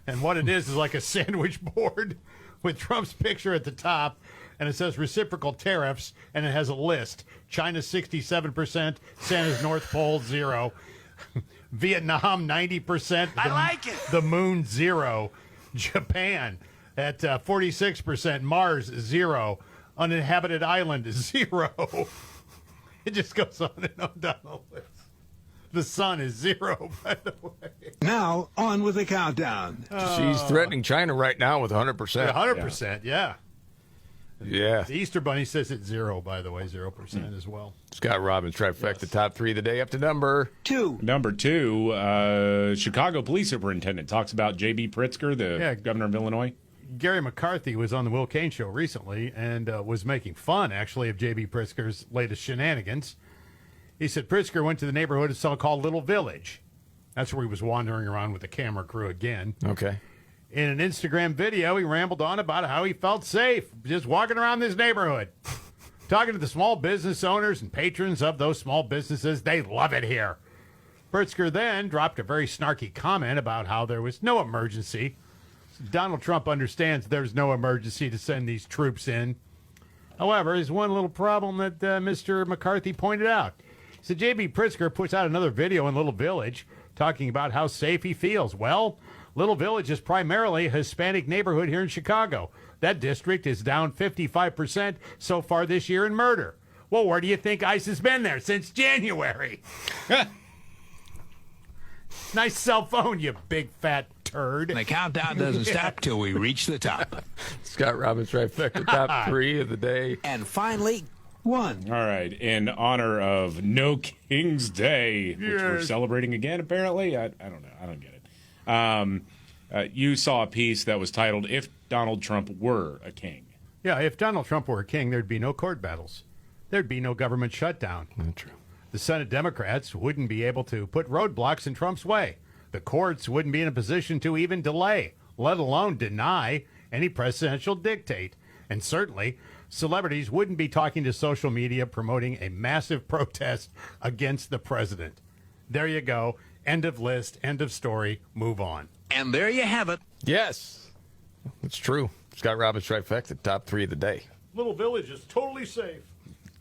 And what it is like a sandwich board with Trump's picture at the top, and it says reciprocal tariffs, and it has a list. China 67%, Santa's North Pole 0, Vietnam 90%. I like it. The Moon 0, Japan at 46%, Mars 0, uninhabited island 0. It just goes on and on down the list. The sun is 0, by the way. Now, on with the countdown. She's threatening China right now with 100%. 100%, yeah. Yeah. The Easter Bunny says it's 0, by the way, 0% as well. Scott Robbins, trifecta, top 3 of the day, up to number 2. Number 2, Chicago Police Superintendent talks about J.B. Pritzker, the governor of Illinois. Gary McCarthy was on the Will Cain show recently and was making fun, actually, of J.B. Pritzker's latest shenanigans. He said Pritzker went to the neighborhood of so-called Little Village. That's where he was wandering around with the camera crew again. Okay. In an Instagram video, he rambled on about how he felt safe just walking around this neighborhood. Talking to the small business owners and patrons of those small businesses, they love it here. Pritzker then dropped a very snarky comment about how there was no emergency. Donald Trump understands there's no emergency to send these troops in. However, there's one little problem that Mr. McCarthy pointed out. So J.B. Pritzker puts out another video in Little Village talking about how safe he feels. Well, Little Village is primarily a Hispanic neighborhood here in Chicago. That district is down 55% so far this year in murder. Well, where do you think ICE has been there since January? Nice cell phone, you big fat turd. The countdown doesn't stop till we reach the top. Scott Robbins, trifecta, top 3 of the day. And finally, 1. All right, in honor of No King's Day, which we're celebrating again, apparently. I don't know. I don't get it. You saw a piece that was titled, If Donald Trump Were a King. Yeah, if Donald Trump were a king, there'd be no court battles. There'd be no government shutdown. Not true. The Senate Democrats wouldn't be able to put roadblocks in Trump's way. The courts wouldn't be in a position to even delay, let alone deny, any presidential dictate. And certainly, celebrities wouldn't be talking to social media promoting a massive protest against the president. There you go. End of list. End of story. Move on. And there you have it. Yes, it's true. Scott Robbins, trifecta, top 3 of the day. Little Village is totally safe.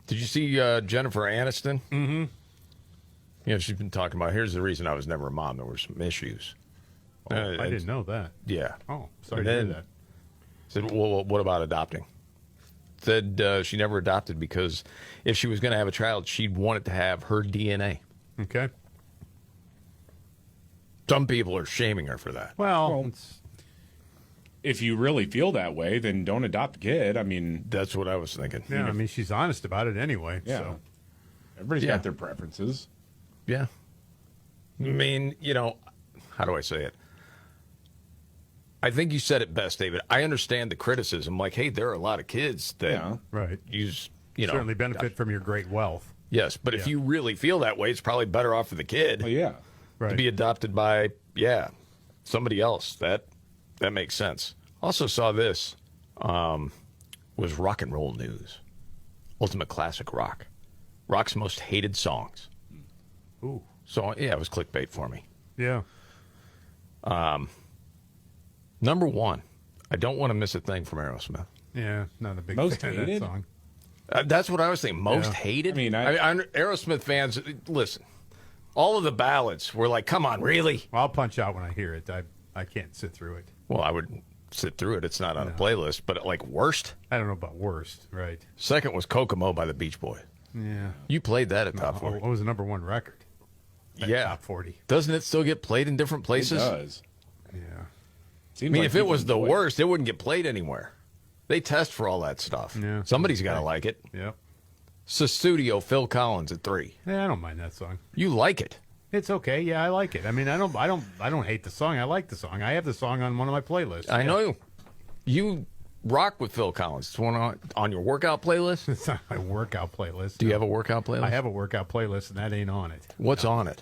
Did you see Jennifer Aniston? Mm-hmm. You know, she's been talking about, here's the reason I was never a mom. There were some issues. Oh, I didn't know that. Yeah. Oh, sorry to hear that. Said, well, what about adopting? Said she never adopted because if she was going to have a child, she'd want it to have her DNA. Okay. Some people are shaming her for that. Well, if you really feel that way, then don't adopt a kid. I mean, that's what I was thinking. Yeah, I mean, she's honest about it anyway. Yeah. So. Everybody's got their preferences. Yeah. I mean, you know, how do I say it? I think you said it best, David. I understand the criticism. Like, hey, there are a lot of kids that use, certainly benefit from your great wealth. Yes, but if you really feel that way, it's probably better off for the kid. Oh, yeah. To be adopted by, somebody else. That makes sense. Also saw this was rock and roll news. Ultimate Classic Rock. Rock's most hated songs. Ooh. So, it was clickbait for me. Yeah. Number 1, I Don't Want to Miss a Thing from Aerosmith. Yeah, not a big most fan hated? of that song. That's what I was thinking. Most hated? I mean, Aerosmith fans, listen, all of the ballads were like, come on, really? Well, I'll punch out when I hear it. I can't sit through it. Well, I would sit through it. It's not on a playlist, but like worst? I don't know about worst, right. Second was Kokomo by the Beach Boys. Yeah. You played that at Top 40. It was the number 1 record. Top 40. Doesn't it still get played in different places? It does. Yeah. I mean, if it was the worst, it wouldn't get played anywhere. They test for all that stuff. Yeah. Somebody's got to like it. Yep. Studio, Phil Collins at 3. Yeah, I don't mind that song. You like it? It's okay. Yeah, I like it. I mean, I don't hate the song. I like the song. I have the song on one of my playlists. I know you rock with Phil Collins. It's one on your workout playlist? It's not my workout playlist. Do you have a workout playlist? I have a workout playlist, and that ain't on it. What's on it?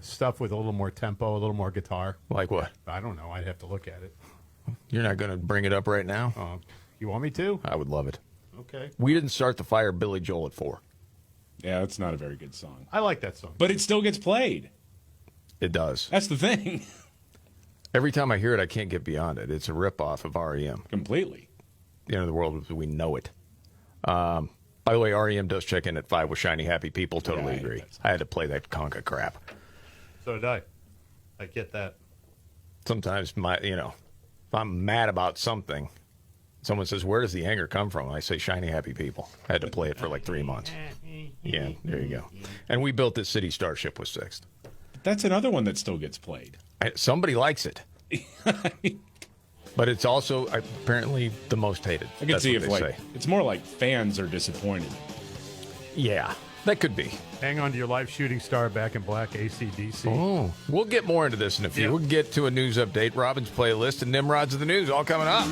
Stuff with a little more tempo, a little more guitar. Like what? I don't know. I'd have to look at it. You're not going to bring it up right now? You want me to? I would love it. Okay. We Didn't Start the Fire, Billy Joel at 4. Yeah, that's not a very good song. I like that song. But it still gets played. It does. That's the thing. Every time I hear it, I can't get beyond it. It's a ripoff of R.E.M. Completely. The end of the world as we know it. By the way, R.E.M. does check in at 5 with Shiny Happy People. Totally agree. I had to play that conga crap. So did I. I get that. Sometimes, if I'm mad about something, someone says, where does the anger come from? I say, Shiny Happy People. I had to play it for like 3 months. Yeah, there you go. And we built this city starship with Sixth. That's another one that still gets played. Somebody likes it. But it's also apparently the most hated. I can see if it's more like fans are disappointed. Yeah, that could be. Hang on to your life, Shooting Star, Back in Black, AC/DC. Oh, we'll get more into this in a few. Yeah. We'll get to a news update, Robin's playlist, and Nimrods of the News all coming up.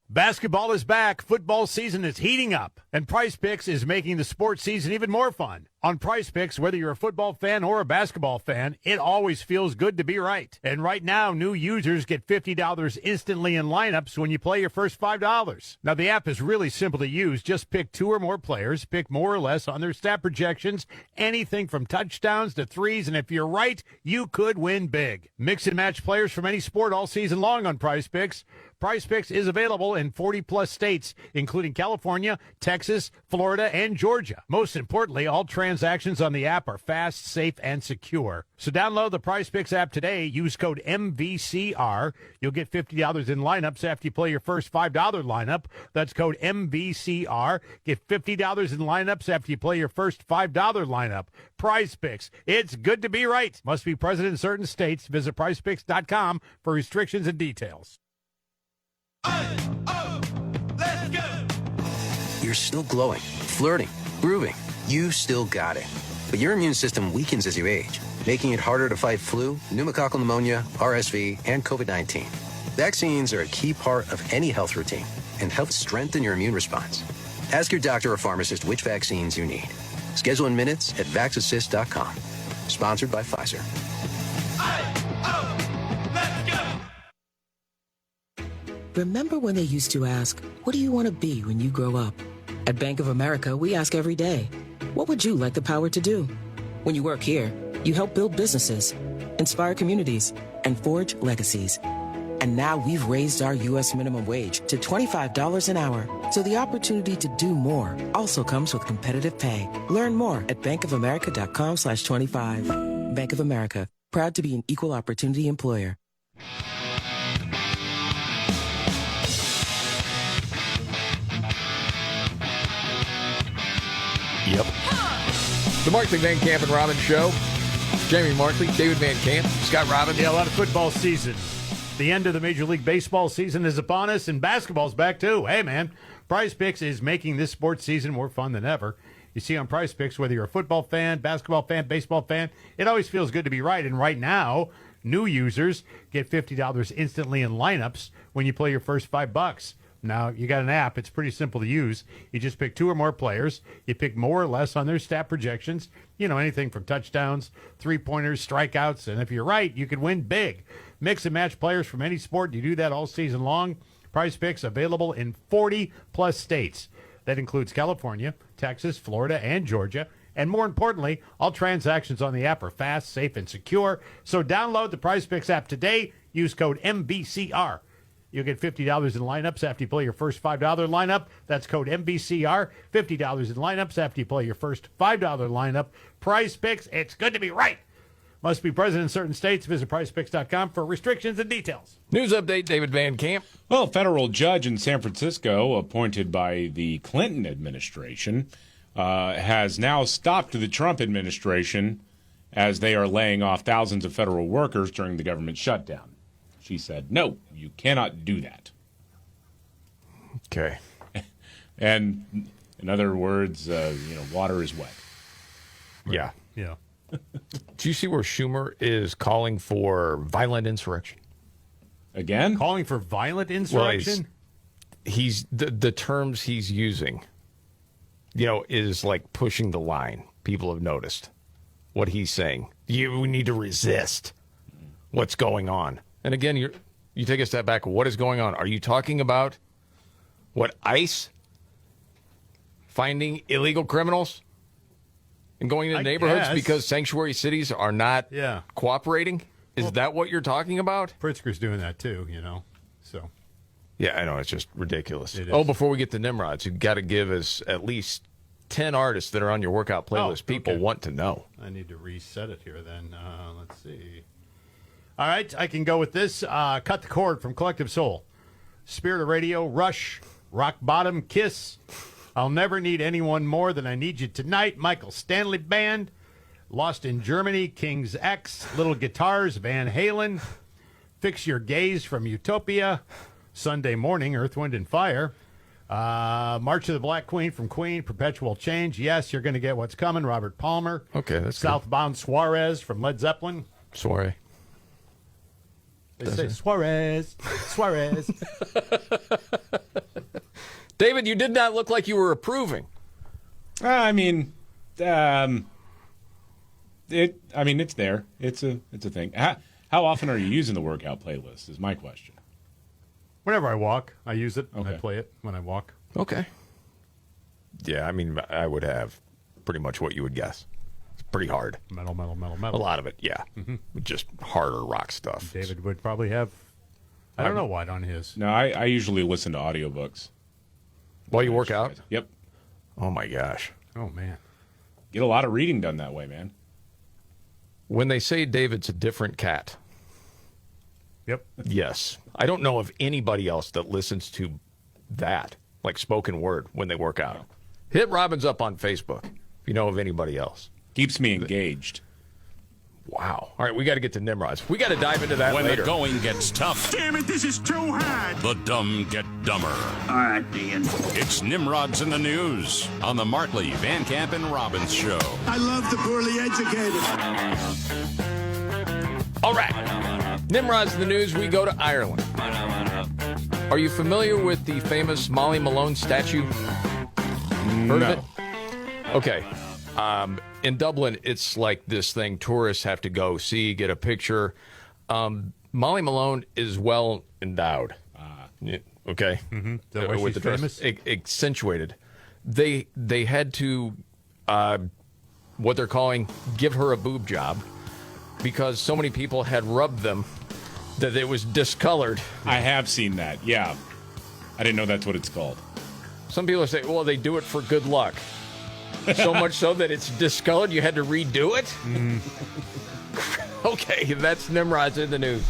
Basketball is back. Football season is heating up, and Prize Picks is making the sports season even more fun. On Prize Picks, whether you're a football fan or a basketball fan, it always feels good to be right. And right now, new users get $50 instantly in lineups when you play your first $5. Now, the app is really simple to use. Just pick 2 or more players, pick more or less on their stat projections, anything from touchdowns to threes, and if you're right, you could win big. Mix and match players from any sport all season long on Prize Picks. Prize Picks is available in 40-plus states, including California, Texas, Florida, and Georgia. Most importantly, all transactions on the app are fast, safe, and secure. So download the Prize Picks app today. Use code MVCR. You'll get $50 in lineups after you play your first $5 lineup. That's code MVCR. Get $50 in lineups after you play your first $5 lineup. Prize Picks. It's good to be right. Must be present in certain states. Visit prizepicks.com for restrictions and details. You're still glowing, flirting, grooving. You still got it. But your immune system weakens as you age, making it harder to fight flu, pneumococcal pneumonia, RSV, and COVID-19. Vaccines are a key part of any health routine and help strengthen your immune response. Ask your doctor or pharmacist which vaccines you need. Schedule in minutes at vaxassist.com. Sponsored by Pfizer. Remember when they used to ask, what do you want to be when you grow up? At Bank of America, we ask every day, what would you like the power to do? When you work here, you help build businesses, inspire communities, and forge legacies. And now we've raised our U.S. minimum wage to $25 an hour. So the opportunity to do more also comes with competitive pay. Learn more at bankofamerica.com/25. Bank of America, proud to be an equal opportunity employer. Yep. The Markley, Van Camp, and Robbins Show. Jamie Markley, David Van Camp, Scott Robbins. Yeah, a lot of football season. The end of the Major League Baseball season is upon us, and basketball's back too. Hey, man, Prize Picks is making this sports season more fun than ever. You see on Prize Picks, whether you're a football fan, basketball fan, baseball fan, it always feels good to be right. And right now, new users get $50 instantly in lineups when you play your first $5. Now, you got an app. It's pretty simple to use. You just pick 2 or more players. You pick more or less on their stat projections. You know, anything from touchdowns, three-pointers, strikeouts. And if you're right, you could win big. Mix and match players from any sport. You do that all season long. Prize Picks available in 40-plus states. That includes California, Texas, Florida, and Georgia. And more importantly, all transactions on the app are fast, safe, and secure. So download the Prize Picks app today. Use code MVCR. You'll get $50 in lineups after you play your first $5 lineup. That's code MVCR. $50 in lineups after you play your first $5 lineup. Prize Picks, it's good to be right. Must be present in certain states. Visit prizepicks.com for restrictions and details. News update, David Van Camp. Well, a federal judge in San Francisco, appointed by the Clinton administration, has now stopped the Trump administration as they are laying off thousands of federal workers during the government shutdown. She said, no, you cannot do that. Okay. And in other words, water is wet. Yeah. Yeah. Do you see where Schumer is calling for violent insurrection? Again? Calling for violent insurrection? Well, he's the terms he's using, is like pushing the line. People have noticed what he's saying. We need to resist what's going on. And again, you take a step back. What is going on? Are you talking about ICE finding illegal criminals and going into neighborhoods because sanctuary cities are not cooperating? Is that what you're talking about? Pritzker's doing that too, So. Yeah, I know. It's just ridiculous. It is. Oh, before we get to Nimrods, you've got to give us at least 10 artists that are on your workout playlist. People want to know. I need to reset it here then. Let's see. All right, I can go with this. Cut the Cord from Collective Soul. Spirit of Radio, Rush, Rock Bottom, Kiss. I'll Never Need Anyone More Than I Need You Tonight, Michael Stanley Band. Lost in Germany, King's X, Little Guitars, Van Halen. Fix Your Gaze from Utopia. Sunday Morning, Earth, Wind, and Fire. March of the Black Queen from Queen, Perpetual Change. Yes, You're Gonna Get What's Coming, Robert Palmer. Okay, that's Southbound Suarez from Led Zeppelin. Soiree. They say Suarez. David, you did not look like you were approving. I mean, it's there. It's a thing. How often are you using the workout playlist is my question. Whenever I walk, I use it. Okay. I play it when I walk. Okay. Yeah, I mean, I would have pretty much what you would guess. It's pretty hard. Metal. A lot of it, yeah. Just harder rock stuff. David would probably have, I don't know what on his. No, I usually listen to audiobooks. While you work out? Yep. Oh, my gosh. Oh, man. Get a lot of reading done that way, man. When they say David's a different cat. Yep. Yes. I don't know of anybody else that listens to that, like spoken word, when they work out. Hit Robbins up on Facebook if you know of anybody else. Keeps me engaged. Wow. All right, we got to get to Nimrods. We got to dive into that when later. The going gets tough. Damn it, this is too hard. The dumb get dumber. All right, Ian. It's Nimrods in the News on the Markley, Van Camp, and Robbins Show. I love the poorly educated. All right. Nimrods in the News, we go to Ireland. Are you familiar with the famous Molly Malone statue? Heard of it? Okay. In Dublin, it's like this thing tourists have to go see, get a picture. Molly Malone is well endowed. Okay? Mm-hmm. Is that why With she's the dress. famous? Accentuated. They had to, what they're calling, give her a boob job because so many people had rubbed them that it was discolored. I have seen that, yeah. I didn't know that's what it's called. Some people say, well, they do it for good luck. So much so that it's discolored, you had to redo it? Okay, that's Nimrods in the News.